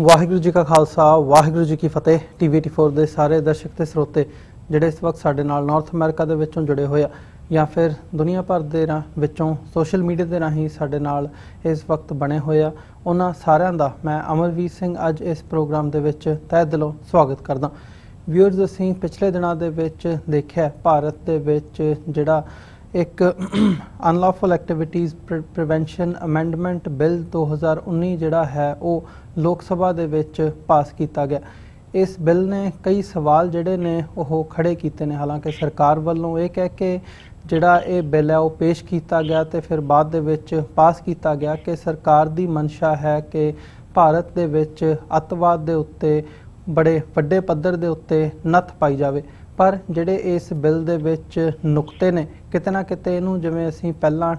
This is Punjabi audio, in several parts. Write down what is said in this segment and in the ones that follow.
वाहिगुरू जी का खालसा वाहिगुरू जी की फतेह। TV84 ਦੇ ਸਾਰੇ ਦਰਸ਼ਕ ਤੇ ਸਰੋਤੇ ਜਿਹੜੇ ਇਸ ਵਕਤ ਸਾਡੇ ਨਾਲ ਨਾਰਥ ਅਮਰੀਕਾ ਦੇ ਵਿੱਚੋਂ ਜੁੜੇ ਹੋਏ ਆ ਜਾਂ ਫਿਰ ਦੁਨੀਆ ਭਰ ਦੇ ਵਿੱਚੋਂ ਸੋਸ਼ਲ ਮੀਡੀਆ ਦੇ ਰਾਹੀਂ ਸਾਡੇ ਨਾਲ ਇਸ ਵਕਤ ਬਣੇ ਹੋਏ ਆ, ਉਹਨਾਂ ਸਾਰਿਆਂ ਦਾ ਮੈਂ ਅਮਰਵੀਰ ਸਿੰਘ ਅੱਜ ਇਸ ਪ੍ਰੋਗਰਾਮ ਦੇ ਵਿੱਚ ਤਹਿ ਦਿਲੋਂ ਸਵਾਗਤ ਕਰਦਾ। ਵਿਊਅਰਸ, ਅਸੀਂ ਪਿਛਲੇ ਦਿਨਾਂ ਦੇ ਵਿੱਚ ਦੇਖਿਆ ਭਾਰਤ ਦੇ ਵਿੱਚ ਜਿਹੜਾ एक unlawful activities prevention amendment bill 2019 जिहड़ा है वो लोक सभा दे विच पास किया गया। इस बिल ने कई सवाल जिहड़े ने वो खड़े कीते ने। हालांकि सरकार वालों ये कह के जिहड़ा ये बिल है वो पेश किया गया तो फिर बाद दे विच पास किया गया कि सरकार दी मंशा है कि भारत दे विच अतवाद दे उत्ते बड़े वड्डे पद्धर दे उत्ते नत्थ पाई जावे। पर ਜਿਹੜੇ ਇਸ ਬਿੱਲ ਦੇ ਵਿੱਚ ਨੁਕਤੇ ਨੇ ਕਿਤੇ ਨਾ ਕਿਤੇ ਇਹਨੂੰ ਜਿਵੇਂ ਅਸੀਂ ਪਹਿਲਾਂ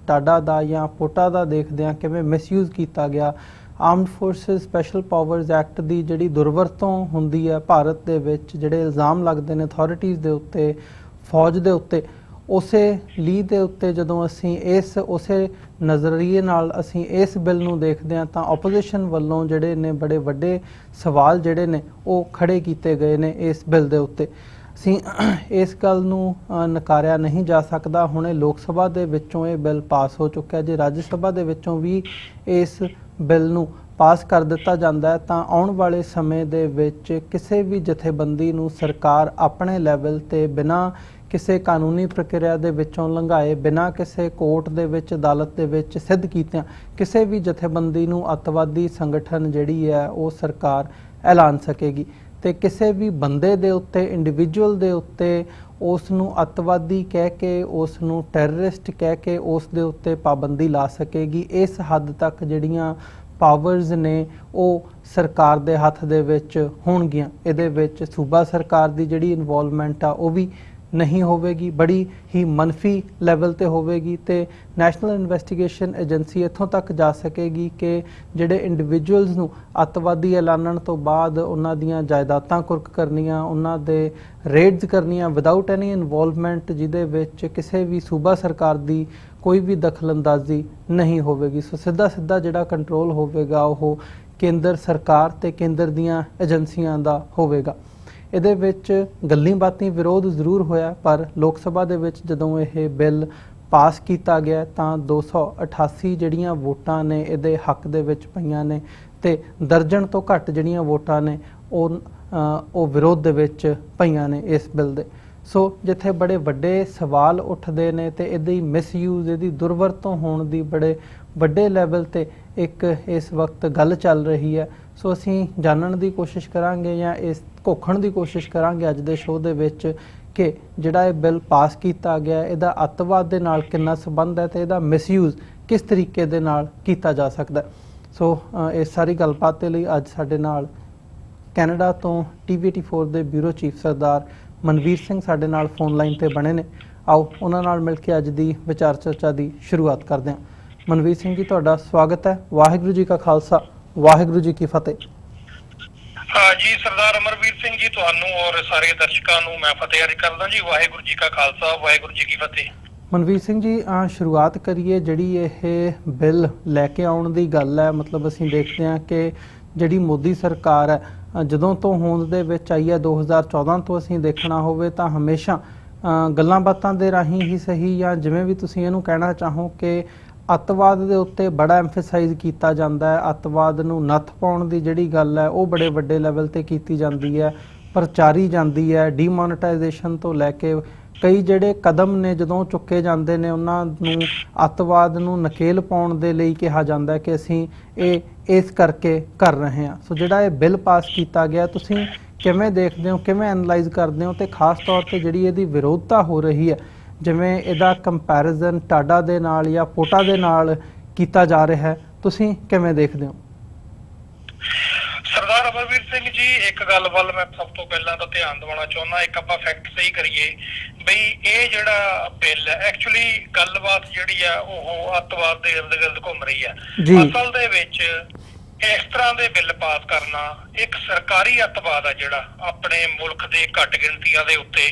ਟਾਡਾ ਦਾ ਜਾਂ ਪੋਟਾ ਦਾ ਦੇਖਦੇ ਹਾਂ ਕਿਵੇਂ ਮਿਸਯੂਜ਼ ਕੀਤਾ ਗਿਆ। Armed forces special powers act ਦੀ ਜਿਹੜੀ ਦੁਰਵਰਤੋਂ ਹੁੰਦੀ ਹੈ ਭਾਰਤ ਦੇ ਵਿੱਚ, ਜਿਹੜੇ ਇਲਜ਼ਾਮ ਲੱਗਦੇ ਨੇ ਅਥਾਰਟੀਜ਼ ਦੇ ਉੱਤੇ, ਫੌਜ ਦੇ ਉੱਤੇ, ਉਸੇ ਲੀਹ ਦੇ ਉੱਤੇ ਜਦੋਂ ਅਸੀਂ ਉਸੇ ਨਜ਼ਰੀਏ ਨਾਲ ਅਸੀਂ ਇਸ ਬਿੱਲ ਨੂੰ ਦੇਖਦੇ ਹਾਂ ਤਾਂ ਆਪੋਜੀਸ਼ਨ ਵੱਲੋਂ ਜਿਹੜੇ ਨੇ ਬੜੇ ਵੱਡੇ ਸਵਾਲ ਜਿਹੜੇ ਨੇ ਉਹ ਖੜੇ ਕੀਤੇ ਗਏ ਨੇ ਇਸ ਬਿੱਲ ਦੇ ਉੱਤੇ। ਅਸੀਂ ਇਸ ਗੱਲ ਨੂੰ ਨਕਾਰਿਆ ਨਹੀਂ ਜਾ ਸਕਦਾ। ਹੁਣੇ ਲੋਕ ਸਭਾ ਦੇ ਵਿੱਚੋਂ ਇਹ ਬਿੱਲ ਪਾਸ ਹੋ ਚੁੱਕਿਆ। ਜੇ ਰਾਜ ਸਭਾ ਦੇ ਵਿੱਚੋਂ ਵੀ ਇਸ ਬਿੱਲ ਨੂੰ ਪਾਸ ਕਰ ਦਿੱਤਾ ਜਾਂਦਾ ਹੈ ਤਾਂ ਆਉਣ ਵਾਲੇ ਸਮੇਂ ਦੇ ਵਿੱਚ ਕਿਸੇ ਵੀ ਜਥੇਬੰਦੀ ਨੂੰ ਸਰਕਾਰ ਆਪਣੇ ਲੈਵਲ ਤੇ ਬਿਨਾਂ ਕਿਸੇ ਕਾਨੂੰਨੀ ਪ੍ਰਕਿਰਿਆ ਦੇ ਵਿੱਚੋਂ ਲੰਘਾਏ, ਬਿਨਾਂ ਕਿਸੇ ਕੋਰਟ ਦੇ ਵਿੱਚ ਅਦਾਲਤ ਦੇ ਵਿੱਚ ਸਿੱਧ ਕੀਤਿਆਂ ਕਿਸੇ ਵੀ ਜਥੇਬੰਦੀ ਨੂੰ ਅੱਤਵਾਦੀ ਸੰਗਠਨ ਜਿਹੜੀ ਹੈ ਉਹ ਸਰਕਾਰ ਐਲਾਨ ਸਕੇਗੀ। ਤੇ ਕਿਸੇ ਵੀ ਬੰਦੇ ਦੇ ਉੱਤੇ, ਇੰਡੀਵਿਜੂਅਲ ਦੇ ਉੱਤੇ ਉਸ ਨੂੰ ਅੱਤਵਾਦੀ ਕਹਿ ਕੇ, ਉਸ ਨੂੰ ਟੈਰਰਿਸਟ ਕਹਿ ਕੇ ਉਸ ਦੇ ਉੱਤੇ ਪਾਬੰਦੀ ਲਾ ਸਕੇਗੀ। ਇਸ ਹੱਦ ਤੱਕ ਜਿਹੜੀਆਂ ਪਾਵਰਸ ਨੇ ਉਹ ਸਰਕਾਰ ਦੇ ਹੱਥ ਦੇ ਵਿੱਚ ਹੋਣਗੀਆਂ। ਇਹਦੇ ਵਿੱਚ ਸੂਬਾ ਸਰਕਾਰ ਦੀ ਜਿਹੜੀ ਇਨਵੋਲਵਮੈਂਟ ਆ ਉਹ ਵੀ नहीं होवेगी, बड़ी ही मनफी लैवल ते होवेगी। ते नैशनल इन्वेस्टिगेशन एजेंसी इत्थों तक जा सकेगी कि जिहड़े इंडिविजुअल्स नूं अतवादी ऐलानण तो बाद उन्हां दीयां जायदादां कुर्क करनियां, उन्हां दे रेड्स करनियां विदाउट एनी इन्वॉल्वमेंट, जिहदे विच किसी भी सूबा सरकार दी कोई भी दखलअंदाजी नहीं होवेगी। सो सीधा जिहड़ा कंट्रोल होवेगा वो केंद्र सरकार ते केंद्र दीयां एजेंसियां दा होवेगा। ਇਹਦੇ ਵਿੱਚ ਗੱਲਾਂ ਬਾਤਾਂ ਵਿਰੋਧ ਜ਼ਰੂਰ ਹੋਇਆ, ਪਰ ਲੋਕ ਸਭਾ ਦੇ ਵਿੱਚ ਜਦੋਂ ਇਹ ਬਿੱਲ ਪਾਸ ਕੀਤਾ ਗਿਆ ਤਾਂ 288 ਜਿਹੜੀਆਂ ਵੋਟਾਂ ਨੇ ਇਹਦੇ ਹੱਕ ਦੇ ਵਿੱਚ ਪਈਆਂ ਨੇ ਤੇ ਦਰਜਨ ਤੋਂ ਘੱਟ ਜਿਹੜੀਆਂ ਵੋਟਾਂ ਨੇ ਉਹ ਵਿਰੋਧ ਦੇ ਵਿੱਚ ਪਈਆਂ ਨੇ ਇਸ ਬਿੱਲ ਦੇ। ਸੋ ਜਿੱਥੇ ਬੜੇ ਵੱਡੇ ਸਵਾਲ ਉੱਠਦੇ ਨੇ ਤੇ ਇਹਦੀ ਮਿਸਯੂਜ਼, ਇਹਦੀ ਦੁਰਵਰਤੋਂ ਹੋਣ ਦੀ ਬੜੇ ਵੱਡੇ ਲੈਵਲ ਤੇ ਇੱਕ ਇਸ ਵਕਤ ਗੱਲ ਚੱਲ ਰਹੀ ਹੈ। ਸੋ ਅਸੀਂ ਜਾਣਨ ਦੀ ਕੋਸ਼ਿਸ਼ ਕਰਾਂਗੇ ਜਾਂ ਇਸ ਘੋਖਣ ਦੀ ਕੋਸ਼ਿਸ਼ ਕਰਾਂਗੇ ਅੱਜ ਦੇ ਸ਼ੋਅ ਦੇ ਵਿੱਚ ਕਿ ਜਿਹੜਾ ਇਹ ਬਿੱਲ ਪਾਸ ਕੀਤਾ ਗਿਆ ਇਹਦਾ ਅੱਤਵਾਦ ਦੇ ਨਾਲ ਕਿੰਨਾ ਸੰਬੰਧ ਹੈ ਤੇ ਇਹਦਾ ਮਿਸਯੂਜ਼ ਕਿਸ ਤਰੀਕੇ ਦੇ ਨਾਲ ਕੀਤਾ ਜਾ ਸਕਦਾ। ਸੋ ਇਸ ਸਾਰੀ ਗੱਲਬਾਤ ਦੇ ਲਈ ਅੱਜ ਸਾਡੇ ਨਾਲ ਕੈਨੇਡਾ ਤੋਂ TV84 ਦੇ ਬਿਊਰੋ ਚੀਫ ਸਰਦਾਰ ਮਨਵੀਰ ਸਿੰਘ ਸਾਡੇ ਨਾਲ ਫੋਨ ਲਾਈਨ ਤੇ ਬਣੇ ਨੇ। ਆਓ ਉਹਨਾਂ ਨਾਲ ਮਿਲ ਕੇ ਅੱਜ ਦੀ ਵਿਚਾਰ ਚਰਚਾ ਦੀ ਸ਼ੁਰੂਆਤ ਕਰਦੇ ਹਾਂ। ਮਨਵੀਰ ਸਿੰਘ ਜੀ, ਤੁਹਾਡਾ ਸਵਾਗਤ ਹੈ। ਵਾਹਿਗੁਰੂ ਜੀ ਕਾ ਖਾਲਸਾ ਵਾਹਿਗੁਰੂ ਜੀ ਕੀ ਫਤਿਹ। हाँ जी, सरदार अमरवीर सिंह जी, तुहानू और सारे दर्शकों ਨੂੰ मैं फतेह अर्ज करदा जी। वाहिगुरू जी का खालसा वाहिगुरू जी की फतेह। ਮਨਵੀਰ ਸਿੰਘ ਜੀ, ਸ਼ੁਰੂਆਤ ਕਰੀਏ ਜਿਹੜੀ ਇਹ ਬਿੱਲ ਲੈ ਕੇ ਆਉਣ ਦੀ ਗੱਲ ਹੈ। ਮਤਲਬ ਅਸੀਂ ਦੇਖਦੇ ਹਾਂ ਕਿ ਜਿਹੜੀ ਮੋਦੀ ਸਰਕਾਰ ਹੈ ਜਦੋਂ ਤੋਂ ਹੋਂਦ ਦੇ ਵਿੱਚ ਆਈ ਹੈ 2014 ਤੋਂ ਅਸੀਂ ਦੇਖਣਾ ਹੋਵੇ ਤਾਂ ਹਮੇਸ਼ਾ ਗੱਲਾਂ ਬਾਤਾਂ ਦੇ ਰਾਹੀਂ ਹੀ ਸਹੀ ਜਾਂ ਜਿਵੇਂ ਵੀ ਤੁਸੀਂ ਇਹਨੂੰ ਕਹਿਣਾ ਚਾਹੋ ਕਿ ਅੱਤਵਾਦ ਦੇ ਉੱਤੇ ਬੜਾ ਐਮਫੇਸਾਈਜ਼ ਕੀਤਾ ਜਾਂਦਾ ਹੈ। ਅੱਤਵਾਦ ਨੂੰ ਨੱਥ ਪਾਉਣ ਦੀ ਜਿਹੜੀ ਗੱਲ ਹੈ ਉਹ ਬੜੇ ਵੱਡੇ ਲੈਵਲ ਤੇ ਕੀਤੀ ਜਾਂਦੀ ਹੈ, ਪ੍ਰਚਾਰੀ ਜਾਂਦੀ ਹੈ। ਡੀਮੋਨੇਟਾਈਜੇਸ਼ਨ ਤੋਂ ਲੈ ਕੇ ਕਈ ਜਿਹੜੇ ਕਦਮ ਨੇ ਜਦੋਂ ਚੁੱਕੇ ਜਾਂਦੇ ਨੇ ਉਹਨਾਂ ਨੂੰ ਅੱਤਵਾਦ ਨੂੰ ਨਕੇਲ ਪਾਉਣ ਦੇ ਲਈ ਕਿਹਾ ਜਾਂਦਾ ਹੈ ਕਿ ਅਸੀਂ ਇਹ ਇਸ ਕਰਕੇ ਕਰ ਰਹੇ ਹਾਂ। ਸੋ ਜਿਹੜਾ ਇਹ ਬਿੱਲ ਪਾਸ ਕੀਤਾ ਗਿਆ ਤੁਸੀਂ ਕਿਵੇਂ ਦੇਖਦੇ ਹੋ, ਕਿਵੇਂ ਐਨਲਾਈਜ਼ ਕਰਦੇ ਹੋ ਤੇ ਖਾਸ ਤੌਰ ਤੇ ਜਿਹੜੀ ਇਹਦੀ ਵਿਰੋਧਤਾ ਹੋ ਰਹੀ ਹੈ, ਜਿਵੇਂ ਇਹਦਾ ਕੰਪੈਰੀਜ਼ਨ ਟਾਡਾ ਦੇ ਨਾਲ ਜਾਂ ਪੋਟਾ ਦੇ ਨਾਲ ਕੀਤਾ ਜਾ ਰਿਹਾ ਹੈ, ਤੁਸੀਂ ਕਿਵੇਂ ਦੇਖਦੇ ਹੋ? ਸਰਦਾਰ ਅਮਰਵੀਰ ਸਿੰਘ ਜੀ, ਇੱਕ ਗੱਲ ਵੱਲ ਮੈਂ ਸਭ ਤੋਂ ਪਹਿਲਾਂ ਤਾਂ ਧਿਆਨ ਦਿਵਾਉਣਾ ਚਾਹੁੰਦਾ। ਇੱਕ ਆਪਾਂ ਫੈਕਟ ਸਹੀ ਕਰੀਏ ਬਈ ਇਹ ਜਿਹੜਾ ਬਿੱਲ ਐਕਚੁਅਲੀ ਗੱਲਬਾਤ ਜਿਹੜੀ ਆ ਉਹ ਅੱਤਵਾਦ ਦੇ ਇਰਦ ਗਿਰਦ ਘੁੰਮ ਰਹੀ ਆ। ਅਸਲ ਦੇ ਵਿੱਚ ਇਸ ਤਰ੍ਹਾਂ ਦੇ ਬਿੱਲ ਪਾਸ ਕਰਨਾ ਇੱਕ ਸਰਕਾਰੀ ਅੱਤਵਾਦ ਆ ਜਿਹੜਾ ਆਪਣੇ ਮੁਲਕ ਦੇ ਘੱਟ ਗਿਣਤੀਆਂ ਦੇ ਉੱਤੇ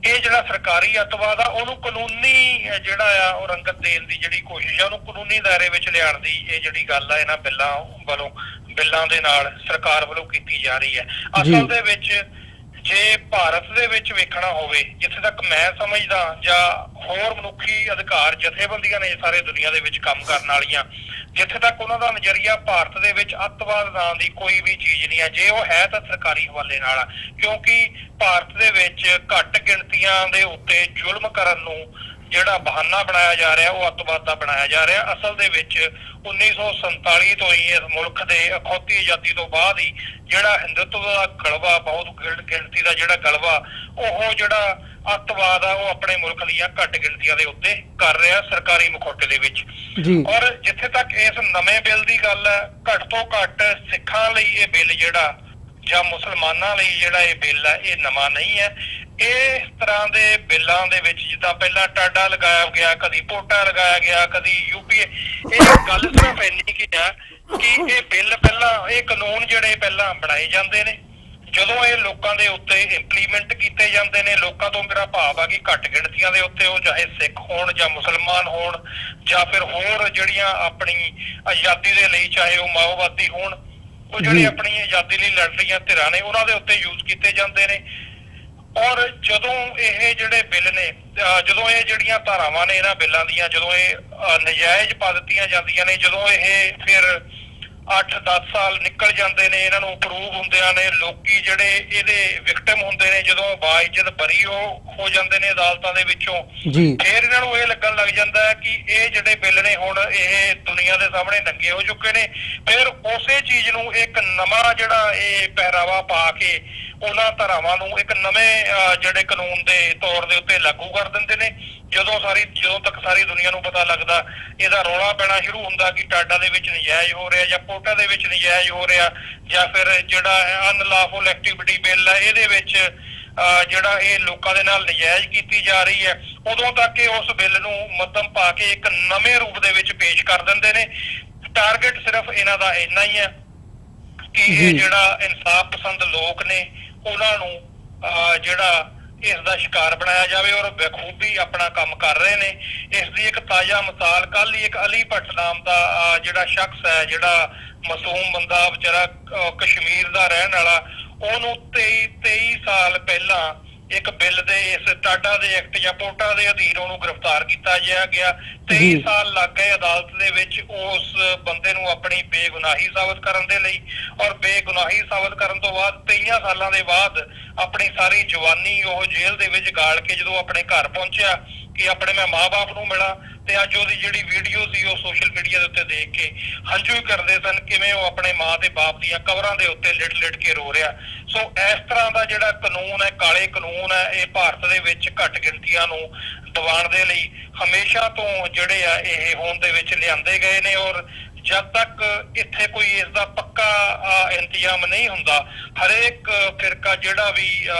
ਇਹ ਜਿਹੜਾ ਸਰਕਾਰੀ ਅੱਤਵਾਦ ਆ ਉਹਨੂੰ ਕਾਨੂੰਨੀ ਜਿਹੜਾ ਆ ਉਹ ਰੰਗਤ ਦੇਣ ਦੀ ਜਿਹੜੀ ਕੋਸ਼ਿਸ਼ ਆ ਉਹਨੂੰ ਕਾਨੂੰਨੀ ਦਾਇਰੇ ਵਿੱਚ ਲਿਆਉਣ ਦੀ ਇਹ ਜਿਹੜੀ ਗੱਲ ਆ ਇਹਨਾਂ ਬਿੱਲਾਂ ਵੱਲੋਂ ਬਿੱਲਾਂ ਦੇ ਨਾਲ ਸਰਕਾਰ ਵੱਲੋਂ ਕੀਤੀ ਜਾ ਰਹੀ ਹੈ। ਅਸਲ ਦੇ ਵਿੱਚ ਜੇ ਭਾਰਤ ਦੇ ਵਿੱਚ ਵੇਖਣਾ ਹੋਵੇ, ਜਿੱਥੇ ਤੱਕ ਮੈਂ ਸਮਝਦਾ ਜਾਂ ਹੋਰ ਮਨੁੱਖੀ ਅਧਿਕਾਰ ਜਥੇਬੰਦੀਆਂ ਨੇ ਸਾਰੇ ਦੁਨੀਆ ਦੇ ਵਿੱਚ ਕੰਮ ਕਰਨ ਵਾਲੀਆਂ, ਜਿੱਥੇ ਤੱਕ ਉਹਨਾਂ ਦਾ ਨਜ਼ਰੀਆ ਭਾਰਤ ਦੇ ਵਿੱਚ ਅੱਤਵਾਦ ਨਾਂ ਦੀ ਕੋਈ ਵੀ ਚੀਜ਼ ਨਹੀਂ ਹੈ। ਜੇ ਉਹ ਹੈ ਤਾਂ ਸਰਕਾਰੀ ਹਵਾਲੇ ਨਾਲ ਆ, ਕਿਉਂਕਿ ਭਾਰਤ ਦੇ ਵਿੱਚ ਘੱਟ ਗਿਣਤੀਆਂ ਦੇ ਉੱਤੇ ਜ਼ੁਲਮ ਕਰਨ ਨੂੰ ਜਿਹੜਾ ਬਹਾਨਾ ਬਣਾਇਆ ਜਾ ਰਿਹਾ ਉਹ ਅੱਤਵਾਦ ਦਾ ਬਣਾਇਆ ਜਾ ਰਿਹਾ। ਅਸਲ ਦੇ ਵਿੱਚ 1947 ਤੋਂ ਹੀ ਇਸ ਮੁਲਕ ਦੇ ਅਖੌਤੀ ਆਜ਼ਾਦੀ ਤੋਂ ਬਾਅਦ ਹੀ ਜਿਹੜਾ ਹਿੰਦੂਤਵ ਦਾ ਗਲਬਾ, ਬਹੁਤ ਗਿਣਤੀ ਦਾ ਜਿਹੜਾ ਗਲਬਾ, ਉਹ ਜਿਹੜਾ ਅੱਤਵਾਦ ਆ ਉਹ ਆਪਣੇ ਮੁਲਕ ਦੀਆਂ ਘੱਟ ਗਿਣਤੀਆਂ ਦੇ ਉੱਤੇ ਕਰ ਰਿਹਾ ਸਰਕਾਰੀ ਮੁਖੌਟੇ ਦੇ ਵਿੱਚ। ਔਰ ਜਿੱਥੇ ਤੱਕ ਇਸ ਨਵੇਂ ਬਿੱਲ ਦੀ ਗੱਲ ਹੈ, ਘੱਟ ਤੋਂ ਘੱਟ ਸਿੱਖਾਂ ਲਈ ਇਹ ਬਿੱਲ ਜਿਹੜਾ ਜਾਂ ਮੁਸਲਮਾਨਾਂ ਲਈ ਜਿਹੜਾ ਇਹ ਬਿੱਲ ਹੈ ਇਹ ਨਵਾਂ ਨਹੀਂ ਹੈ। ਇਸ ਤਰ੍ਹਾਂ ਦੇ ਬਿੱਲਾਂ ਦੇ ਵਿੱਚ ਜਿੱਦਾਂ ਪਹਿਲਾਂ ਟਾਡਾ ਲਗਾਇਆ ਗਿਆ, ਕਦੀ ਪੋਟਾ ਲਗਾਇਆ ਗਿਆ, ਕਦੀ ਯੂਪੀਏ, ਇਹ ਗੱਲ ਸਿਰਫ ਇੰਨੀ ਕੀ ਆ ਕਿ ਇਹ ਬਿੱਲ ਪਹਿਲਾਂ, ਇਹ ਕਾਨੂੰਨ ਜਿਹੜੇ ਪਹਿਲਾਂ ਬਣਾਏ ਜਾਂਦੇ ਨੇ, ਜਦੋਂ ਇਹ ਲੋਕਾਂ ਦੇ ਉੱਤੇ ਇੰਪਲੀਮੈਂਟ ਕੀਤੇ ਜਾਂਦੇ ਨੇ, ਲੋਕਾਂ ਤੋਂ ਮੇਰਾ ਭਾਵ ਆ ਕਿ ਘੱਟ ਗਿਣਤੀਆਂ ਦੇ ਉੱਤੇ, ਉਹ ਚਾਹੇ ਸਿੱਖ ਹੋਣ ਜਾਂ ਮੁਸਲਮਾਨ ਹੋਣ ਜਾਂ ਫਿਰ ਹੋਰ ਜਿਹੜੀਆਂ ਆਪਣੀ ਆਜ਼ਾਦੀ ਦੇ ਲਈ, ਚਾਹੇ ਉਹ ਮਾਓਵਾਦੀ ਹੋਣ, ਉਹ ਜਿਹੜੀ ਆਪਣੀ ਆਜ਼ਾਦੀ ਲਈ ਲੜ ਰਹੀਆਂ ਧਿਰਾਂ ਨੇ, ਉਹਨਾਂ ਦੇ ਉੱਤੇ ਯੂਜ਼ ਕੀਤੇ ਜਾਂਦੇ ਨੇ। ਔਰ ਜਦੋਂ ਇਹ ਜਿਹੜੇ ਬਿੱਲ ਨੇ, ਜਦੋਂ ਇਹ ਜਿਹੜੀਆਂ ਧਾਰਾਵਾਂ ਨੇ ਇਹਨਾਂ ਬਿੱਲਾਂ ਦੀਆਂ, ਜਦੋਂ ਇਹ ਨਜਾਇਜ਼ ਪਾ ਦਿੱਤੀਆਂ ਜਾਂਦੀਆਂ ਨੇ, ਜਦੋਂ ਇਹ ਫਿਰ 8-10 ਸਾਲ ਨਿਕਲ ਜਾਂਦੇ ਨੇ, ਇਹਨਾਂ ਨੂੰ ਅਪਰੂਵ ਹੁੰਦਿਆਂ ਨੇ, ਲੋਕੀ ਜਿਹੜੇ ਇਹਦੇ ਵਿਕਟਿਮ ਹੁੰਦੇ ਨੇ, ਜਦੋਂ ਬਾਇਜ਼ਤ ਬਰੀ ਹੋ ਜਾਂਦੇ ਨੇ ਅਦਾਲਤਾਂ ਦੇ ਵਿੱਚੋਂ, ਫਿਰ ਇਹਨਾਂ ਨੂੰ ਇਹ ਲੱਗਣ ਲੱਗ ਜਾਂਦਾ ਹੈ ਕਿ ਇਹ ਜਿਹੜੇ ਬਿੱਲ ਨੇ ਹੁਣ ਇਹ ਦੁਨੀਆ ਦੇ ਸਾਹਮਣੇ ਨੰਗੇ ਹੋ ਚੁੱਕੇ ਨੇ। ਫਿਰ ਉਸੇ ਚੀਜ਼ ਨੂੰ ਇੱਕ ਨਵਾਂ ਜਿਹੜਾ ਇਹ ਪਹਿਰਾਵਾ ਪਾ ਕੇ ਉਹਨਾਂ ਧਾਰਾਵਾਂ ਨੂੰ ਇੱਕ ਨਵੇਂ ਜਿਹੜੇ ਕਾਨੂੰਨ ਦੇ ਤੌਰ ਦੇ ਉੱਤੇ ਲਾਗੂ ਕਰ ਦਿੰਦੇ ਨੇ। ਜਦੋਂ ਤੱਕ ਸਾਰੀ ਦੁਨੀਆ ਨੂੰ ਪਤਾ ਲੱਗਦਾ, ਇਹਦਾ ਰੌਲਾ ਪੈਣਾ ਸ਼ੁਰੂ ਹੁੰਦਾ ਕਿ ਟਾਡਾ ਦੇ ਵਿੱਚ ਨਜਾਇਜ਼ ਹੋ ਰਿਹਾ ਜਾਂ ਪੋਟਾ ਦੇ ਵਿੱਚ ਨਜਾਇਜ਼ ਹੋ ਰਿਹਾ, ਜਾਂ ਫਿਰ ਜਿਹੜਾ ਅਨਲਾਫੁਲ ਐਕਟੀਵਿਟੀ ਬਿੱਲ ਹੈ ਇਹਦੇ ਵਿੱਚ ਜਿਹੜਾ ਇਹ ਲੋਕਾਂ ਦੇ ਨਾਲ ਨਜਾਇਜ਼ ਕੀਤੀ ਜਾ ਰਹੀ ਹੈ, ਉਦੋਂ ਤੱਕ ਇਹ ਉਸ ਬਿੱਲ ਨੂੰ ਮੱਧਮ ਪਾ ਕੇ ਇੱਕ ਨਵੇਂ ਰੂਪ ਦੇ ਵਿੱਚ ਪੇਸ਼ ਕਰ ਦਿੰਦੇ ਨੇ। ਟਾਰਗੇਟ ਸਿਰਫ ਇਹਨਾਂ ਦਾ ਇੰਨਾ ਹੀ ਹੈ ਕਿ ਇਹ ਜਿਹੜਾ ਇਨਸਾਫ ਪਸੰਦ ਲੋਕ ਨੇ ਉਹਨਾਂ ਨੂੰ ਜਿਹੜਾ ਇਸ ਦਾ ਸ਼ਿਕਾਰ ਬਣਾਇਆ ਜਾਵੇ, ਔਰ ਬਖੂਬੀ ਆਪਣਾ ਕੰਮ ਕਰ ਰਹੇ ਨੇ। ਇਸ ਦੀ ਇੱਕ ਤਾਜ਼ਾ ਮਿਸਾਲ ਕੱਲ ਹੀ ਇੱਕ ਅਲੀ ਭੱਟ ਨਾਮ ਦਾ ਜਿਹੜਾ ਸ਼ਖਸ ਹੈ, ਜਿਹੜਾ ਮਾਸੂਮ ਬੰਦਾ ਵਿਚਾਰਾ ਕਸ਼ਮੀਰ ਦਾ ਰਹਿਣ ਵਾਲਾ, ਉਹਨੂੰ 23 ਸਾਲ ਪਹਿਲਾਂ ਇੱਕ ਬਿੱਲ ਦੇ ਇਸ ਟਾਡਾ ਦੇ ਐਕਟ ਜਾਂ ਪੋਟਾ ਦੇ ਅਧੀਨ ਉਹਨੂੰ ਗ੍ਰਿਫਤਾਰ ਕੀਤਾ ਗਿਆ। 23 ਸਾਲ ਲੱਗ ਗਏ ਅਦਾਲਤ ਦੇ ਵਿੱਚ ਉਸ ਬੰਦੇ ਨੂੰ ਆਪਣੀ ਬੇਗੁਨਾਹੀ ਸਾਬਤ ਕਰਨ ਦੇ ਲਈ, ਔਰ ਬੇਗੁਨਾਹੀ ਸਾਬਤ ਕਰਨ ਤੋਂ ਬਾਅਦ 23 ਸਾਲਾਂ ਦੇ ਬਾਅਦ ਆਪਣੀ ਸਾਰੀ ਜਵਾਨੀ ਉਹ ਜੇਲ੍ਹ ਦੇ ਵਿੱਚ ਗਾਲ ਕੇ ਜਦੋਂ ਆਪਣੇ ਘਰ ਪਹੁੰਚਿਆ ਕਿ ਆਪਣੇ ਮੈਂ ਮਾਂ-ਬਾਪ ਨੂੰ ਮਿਲਾਂ, ਤੇ ਅੱਜ ਉਹਦੀ ਜਿਹੜੀ ਵੀਡੀਓ ਸੀ ਉਹ ਸੋਸ਼ਲ ਮੀਡੀਆ ਦੇ ਉੱਤੇ ਦੇਖ ਕੇ ਹੰਝੂ ਕਰਦੇ ਸਨ, ਕਿਵੇਂ ਉਹ ਆਪਣੇ ਮਾਂ ਤੇ ਬਾਪ ਦੀਆਂ ਕਬਰਾਂ ਦੇ ਉੱਤੇ ਲਿਟ ਕੇ ਰੋ ਰਿਹਾ। ਸੋ ਇਸ ਤਰ੍ਹਾਂ ਦਾ ਜਿਹੜਾ ਕਾਨੂੰਨ ਹੈ, ਕਾਲੇ ਕਾਨੂੰਨ ਹੈ, ਇਹ ਭਾਰਤ ਦੇ ਵਿੱਚ ਘੱਟ ਗਿਣਤੀਆਂ ਨੂੰ ਦਬਾਉਣ ਦੇ ਲਈ ਹਮੇਸ਼ਾ ਤੋਂ ਜਿਹੜੇ ਆ ਇਹ ਹੋਂਦ ਦੇ ਵਿੱਚ ਲਿਆਂਦੇ ਗਏ ਨੇ। ਔਰ ਜਦ ਤੱਕ ਇੱਥੇ ਕੋਈ ਇਸ ਦਾ ਪੱਕਾ ਇੰਤਜ਼ਾਮ ਨਹੀਂ ਹੁੰਦਾ, ਹਰੇਕ ਫਿਰਕਾ ਜਿਹੜਾ ਵੀ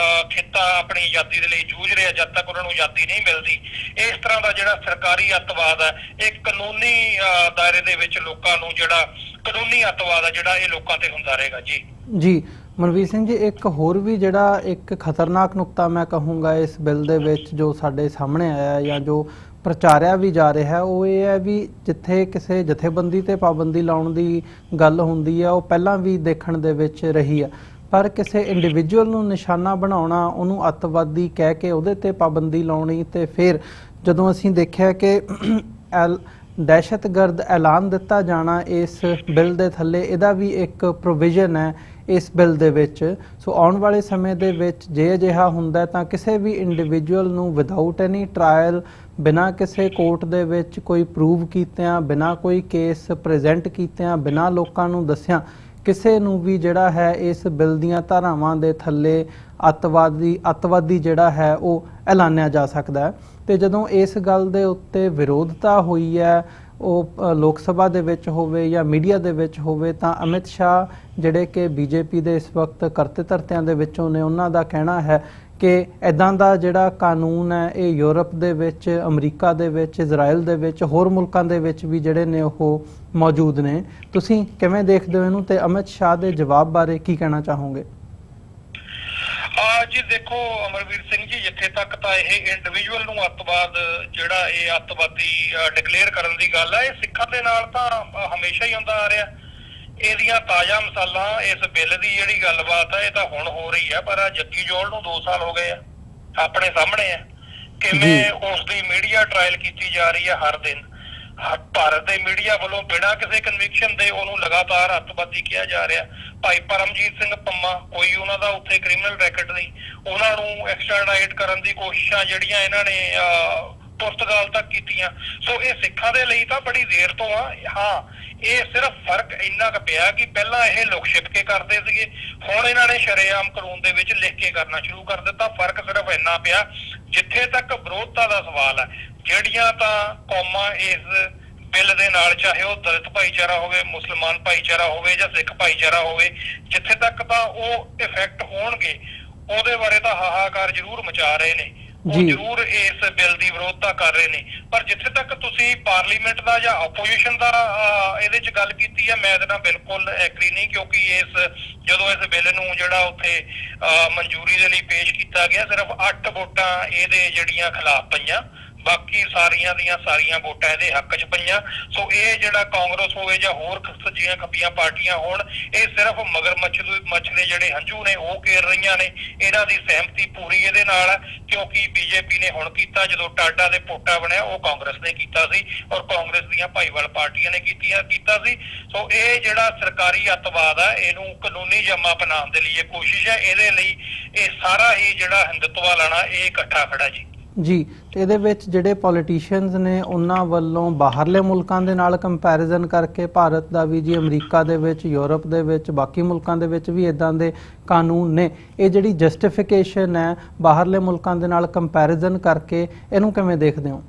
ਖਿੱਤਾ ਆਪਣੀ ਆਜ਼ਾਦੀ ਦੇ ਲਈ ਜੂਝ ਰਿਹਾ, ਜਦ ਤੱਕ ਉਹਨਾਂ ਨੂੰ ਆਜ਼ਾਦੀ ਨਹੀਂ ਮਿਲਦੀ, ਇਸ ਤਰ੍ਹਾਂ ਦਾ ਜਿਹੜਾ ਸਰਕਾਰੀ ਅੱਤਵਾਦ ਹੈ ਇਹ ਕਾਨੂੰਨੀ ਦਾਇਰੇ ਦੇ ਵਿੱਚ ਲੋਕਾਂ ਨੂੰ, ਜਿਹੜਾ ਕਾਨੂੰਨੀ ਅੱਤਵਾਦ ਹੈ ਜਿਹੜਾ ਇਹ ਲੋਕਾਂ ਤੇ ਹੁੰਦਾ ਰਹੇਗਾ। ਜੀ ਮਨਵੀਰ ਸਿੰਘ ਜੀ, ਇੱਕ ਹੋਰ ਵੀ ਜਿਹੜਾ ਇੱਕ ਖਤਰਨਾਕ ਨੁਕਤਾ ਮੈਂ ਕਹੂੰਗਾ ਇਸ ਬਿੱਲ ਦੇ ਵਿੱਚ ਜੋ ਸਾਡੇ ਸਾਹਮਣੇ ਆਇਆ ਜਾਂ ਜੋ ਪ੍ਰਚਾਰਿਆ ਵੀ ਜਾ ਰਿਹਾ ਉਹ ਇਹ ਹੈ ਵੀ ਜਿੱਥੇ ਕਿਸੇ ਜਥੇਬੰਦੀ ਤੇ ਪਾਬੰਦੀ ਲਾਉਣ ਦੀ ਗੱਲ ਹੁੰਦੀ ਹੈ ਉਹ ਪਹਿਲਾਂ ਵੀ ਦੇਖਣ ਦੇ ਵਿੱਚ ਰਹੀ ਹੈ, ਪਰ ਕਿਸੇ ਇੰਡੀਵਿਜੂਅਲ ਨੂੰ ਨਿਸ਼ਾਨਾ ਬਣਾਉਣਾ, ਉਹਨੂੰ ਅੱਤਵਾਦੀ ਕਹਿ ਕੇ ਉਹਦੇ ਤੇ ਪਾਬੰਦੀ ਲਾਉਣੀ, ਤੇ ਫਿਰ ਜਦੋਂ ਅਸੀਂ ਦੇਖਿਆ ਕਿ ਦਹਿਸ਼ਤਗਰਦ ਐਲਾਨ ਦਿੱਤਾ ਜਾਣਾ ਇਸ ਬਿੱਲ ਦੇ ਥੱਲੇ, ਇਹਦਾ ਵੀ ਇੱਕ ਪ੍ਰੋਵੀਜ਼ਨ ਹੈ ਇਸ ਬਿੱਲ ਦੇ ਵਿੱਚ। ਸੋ ਆਉਣ ਵਾਲੇ ਸਮੇਂ ਦੇ ਵਿੱਚ ਜੇ ਅਜਿਹਾ ਹੁੰਦਾ ਤਾਂ ਕਿਸੇ ਵੀ ਇੰਡੀਵਿਜੂਅਲ ਨੂੰ ਵਿਦਆਊਟ ਐਨੀ ਟਰਾਇਲ, ਬਿਨਾਂ ਕਿਸੇ ਕੋਰਟ ਦੇ ਵਿੱਚ ਕੋਈ ਪ੍ਰੂਵ ਕੀਤਿਆਂ, ਬਿਨਾਂ ਕੋਈ ਕੇਸ ਪ੍ਰੈਜ਼ੈਂਟ ਕੀਤਿਆਂ, ਬਿਨਾਂ ਲੋਕਾਂ ਨੂੰ ਦੱਸਿਆਂ, ਕਿਸੇ ਨੂੰ ਵੀ ਜਿਹੜਾ ਹੈ ਇਸ ਬਿੱਲ ਦੀਆਂ ਧਾਰਾਵਾਂ ਦੇ ਥੱਲੇ ਅੱਤਵਾਦੀ ਜਿਹੜਾ ਹੈ ਉਹ ਐਲਾਨਿਆ ਜਾ ਸਕਦਾ ਹੈ। ਤੇ ਜਦੋਂ ਇਸ ਗੱਲ ਦੇ ਉੱਤੇ ਵਿਰੋਧਤਾ ਹੋਈ ਹੈ, ਉਹ ਲੋਕ ਸਭਾ ਦੇ ਵਿੱਚ ਹੋਵੇ ਜਾਂ ਮੀਡੀਆ ਦੇ ਵਿੱਚ ਹੋਵੇ, ਤਾਂ ਅਮਿਤ ਸ਼ਾਹ ਜਿਹੜੇ ਕਿ ਬੀਜੇਪੀ ਦੇ ਇਸ ਵਕਤ ਕਰਤੇ ਧਰਤਿਆਂ ਦੇ ਵਿੱਚੋਂ ਨੇ, ਉਹਨਾਂ ਦਾ ਕਹਿਣਾ ਹੈ ਕਿ ਇੱਦਾਂ ਦਾ ਜਿਹੜਾ ਕਾਨੂੰਨ ਹੈ ਇਹ ਯੂਰਪ ਦੇ ਵਿੱਚ, ਅਮਰੀਕਾ ਦੇ ਵਿੱਚ, ਇਜ਼ਰਾਈਲ ਦੇ ਵਿੱਚ, ਹੋਰ ਮੁਲਕਾਂ ਦੇ ਵਿੱਚ ਵੀ ਜਿਹੜੇ ਨੇ ਉਹ ਮੌਜੂਦ ਨੇ। ਤੁਸੀਂ ਕਿਵੇਂ ਦੇਖਦੇ ਹੋ ਇਹਨੂੰ, ਤੇ ਅਮਿਤ ਸ਼ਾਹ ਦੇ ਜਵਾਬ ਬਾਰੇ ਕੀ ਕਹਿਣਾ ਚਾਹੋਗੇ? ਜੀ ਦੇਖੋ ਅਮਰਵੀਰ ਸਿੰਘ ਜੀ, ਜਿੱਥੇ ਤੱਕ ਤਾਂ ਇਹ ਇੰਡੀਵਿਜੂਅਲ ਨੂੰ ਅੱਤਵਾਦ ਜਿਹੜਾ ਇਹ ਅੱਤਵਾਦੀ ਡਿਕਲੇਅਰ ਕਰਨ ਦੀ ਗੱਲ ਹੈ, ਇਹ ਸਿੱਖਾਂ ਦੇ ਨਾਲ ਤਾਂ ਹਮੇਸ਼ਾ ਹੀ ਹੁੰਦਾ ਆ ਰਿਹਾ। ਇਹਦੀਆਂ ਤਾਜ਼ਾ ਮਿਸਾਲਾਂ ਇਸ ਬਿੱਲ ਦੀ ਜਿਹੜੀ ਗੱਲਬਾਤ ਹੈ ਇਹ ਤਾਂ ਹੁਣ ਹੋ ਰਹੀ ਹੈ, ਪਰ ਜੱਗੀ ਜੋਲ ਨੂੰ 2 ਸਾਲ ਹੋ ਗਏ ਆ, ਆਪਣੇ ਸਾਹਮਣੇ ਆ ਕਿਵੇਂ ਉਸ ਦੀ ਮੀਡੀਆ ਟ੍ਰਾਇਲ ਕੀਤੀ ਜਾ ਰਹੀ ਹੈ ਹਰ ਦਿਨ। ਭਾਰਤ ਦੇ ਮੀਡੀਆ ਵੱਲੋਂ ਬਿਨਾਂ ਕਿਸੇ ਕਨਵਿਕਸ਼ਨ ਦੇ ਉਹਨੂੰ ਲਗਾਤਾਰ ਅੱਤਵਾਦੀ ਕਿਹਾ ਜਾ ਰਿਹਾ। ਭਾਈ ਪਰਮਜੀਤ ਸਿੰਘ ਪੰਮਾ, ਕੋਈ ਉਹਨਾਂ ਦਾ ਉੱਥੇ ਕ੍ਰਿਮੀਨਲ ਰੈਕਟ ਨਹੀਂ, ਉਹਨਾਂ ਨੂੰ ਐਕਸਟ੍ਰਾਡਾਈਟ ਕਰਨ ਦੀ ਕੋਸ਼ਿਸ਼ਾਂ ਜਿਹੜੀਆਂ ਇਹਨਾਂ ਨੇ ਪੁਰਤਗਾਲ ਤੱਕ ਕੀਤੀਆਂ। ਸੋ ਇਹ ਸਿੱਖਾਂ ਦੇ ਲਈ ਤਾਂ ਬੜੀ ਦੇਰ ਤੋਂ ਆ। ਹਾਂ, ਇਹ ਸਿਰਫ ਫਰਕ ਇੰਨਾ ਕੁ ਪਿਆ ਕਿ ਪਹਿਲਾਂ ਇਹ ਲੁਕ ਛਿਪ ਕੇ ਕਰਦੇ ਸੀਗੇ, ਹੁਣ ਇਹਨਾਂ ਨੇ ਸ਼ਰੇਆਮ ਕਾਨੂੰਨ ਦੇ ਵਿੱਚ ਲਿਖ ਕੇ ਕਰਨਾ ਸ਼ੁਰੂ ਕਰ ਦਿੱਤਾ। ਫਰਕ ਸਿਰਫ ਇੰਨਾ ਪਿਆ, ਜਿੱਥੇ ਤੱਕ ਵਿਰੋਧਤਾ ਦਾ ਸਵਾਲ ਹੈ, ਜਿਹੜੀਆਂ ਤਾਂ ਕੌਮਾਂ ਇਸ ਬਿੱਲ ਦੇ ਨਾਲ, ਚਾਹੇ ਉਹ ਦਲਿਤ ਭਾਈਚਾਰਾ ਹੋਵੇ, ਮੁਸਲਮਾਨ ਭਾਈਚਾਰਾ ਹੋਵੇ ਜਾਂ ਸਿੱਖ ਭਾਈਚਾਰਾ ਹੋਵੇ, ਜਿੱਥੇ ਤੱਕ ਤਾਂ ਉਹ ਇਫੈਕਟ ਹੋਣਗੇ ਉਹਦੇ ਬਾਰੇ ਤਾਂ ਹਾਹਾਕਾਰ ਜ਼ਰੂਰ ਮਚਾ ਰਹੇ ਨੇ, ਉਹ ਜ਼ਰੂਰ ਇਸ ਬਿੱਲ ਦੀ ਵਿਰੋਧਤਾ ਕਰ ਰਹੇ ਨੇ। ਪਰ ਜਿੱਥੇ ਤੱਕ ਤੁਸੀਂ ਪਾਰਲੀਮੈਂਟ ਦਾ ਜਾਂ ਆਪੋਜੀਸ਼ਨ ਦਾ ਇਹਦੇ 'ਚ ਗੱਲ ਕੀਤੀ ਹੈ, ਮੈਂ ਇਹਦੇ ਨਾਲ ਬਿਲਕੁਲ ਐਗਰੀ ਨਹੀਂ, ਕਿਉਂਕਿ ਜਦੋਂ ਇਸ ਬਿੱਲ ਨੂੰ ਜਿਹੜਾ ਉੱਥੇ ਮਨਜ਼ੂਰੀ ਦੇ ਲਈ ਪੇਸ਼ ਕੀਤਾ ਗਿਆ, ਸਿਰਫ 8 ਵੋਟਾਂ ਇਹਦੇ ਜਿਹੜੀਆਂ ਖਿਲਾਫ ਪਈਆਂ, ਬਾਕੀ ਸਾਰੀਆਂ ਦੀਆਂ ਸਾਰੀਆਂ ਵੋਟਾਂ ਇਹਦੇ ਹੱਕ 'ਚ ਪਈਆਂ। ਸੋ ਇਹ ਜਿਹੜਾ ਕਾਂਗਰਸ ਹੋਵੇ ਜਾਂ ਹੋਰ ਸੱਜੀਆਂ ਖੱਬੀਆਂ ਪਾਰਟੀਆਂ ਹੋਣ, ਇਹ ਸਿਰਫ ਮਗਰਮੱਛ ਦੇ ਜਿਹੜੇ ਹੰਝੂ ਨੇ ਉਹ ਘੇਰ ਰਹੀਆਂ ਨੇ। ਇਹਨਾਂ ਦੀ ਸਹਿਮਤੀ ਪੂਰੀ ਇਹਦੇ ਨਾਲ ਹੈ, ਕਿਉਂਕਿ ਬੀਜੇਪੀ ਨੇ ਹੁਣ ਕੀਤਾ, ਜਦੋਂ ਟਾਡਾ ਦੇ ਪੋਟਾ ਬਣਿਆ ਉਹ ਕਾਂਗਰਸ ਨੇ ਕੀਤਾ ਸੀ ਔਰ ਕਾਂਗਰਸ ਦੀਆਂ ਭਾਈਵਾਲ ਪਾਰਟੀਆਂ ਨੇ ਕੀਤਾ ਸੀ। ਸੋ ਇਹ ਜਿਹੜਾ ਸਰਕਾਰੀ ਅੱਤਵਾਦ ਆ, ਇਹਨੂੰ ਕਾਨੂੰਨੀ ਜਮਾ ਬਣਾਉਣ ਦੇ ਲਈ ਇਹ ਕੋਸ਼ਿਸ਼ ਹੈ। ਇਹਦੇ ਲਈ ਇਹ ਸਾਰਾ ਹੀ ਜਿਹੜਾ ਹਿੰਦੂਤਵਾ ਲਾਣਾ ਇਹ ਇਕੱਠਾ ਖੜਾ ਜੀ। ਤੇ ਇਹਦੇ ਵਿੱਚ ਜਿਹੜੇ ਪੋਲੀਟੀਸ਼ੀਅਨਸ ਨੇ ਉਹਨਾਂ ਵੱਲੋਂ ਬਾਹਰਲੇ ਮੁਲਕਾਂ ਦੇ ਨਾਲ ਕੰਪੈਰੀਜ਼ਨ ਕਰਕੇ ਭਾਰਤ ਦਾ ਵੀ ਜੀ, ਅਮਰੀਕਾ ਦੇ ਵਿੱਚ, ਯੂਰਪ ਦੇ ਵਿੱਚ, ਬਾਕੀ ਮੁਲਕਾਂ ਦੇ ਵਿੱਚ ਵੀ ਇਦਾਂ ਦੇ ਕਾਨੂੰਨ ਨੇ, ਇਹ ਜਿਹੜੀ ਜਸਟੀਫਿਕੇਸ਼ਨ ਹੈ ਬਾਹਰਲੇ ਮੁਲਕਾਂ ਦੇ ਨਾਲ ਕੰਪੈਰੀਜ਼ਨ ਕਰਕੇ, ਇਹਨੂੰ ਕਿਵੇਂ ਦੇਖਦੇ ਹੋ?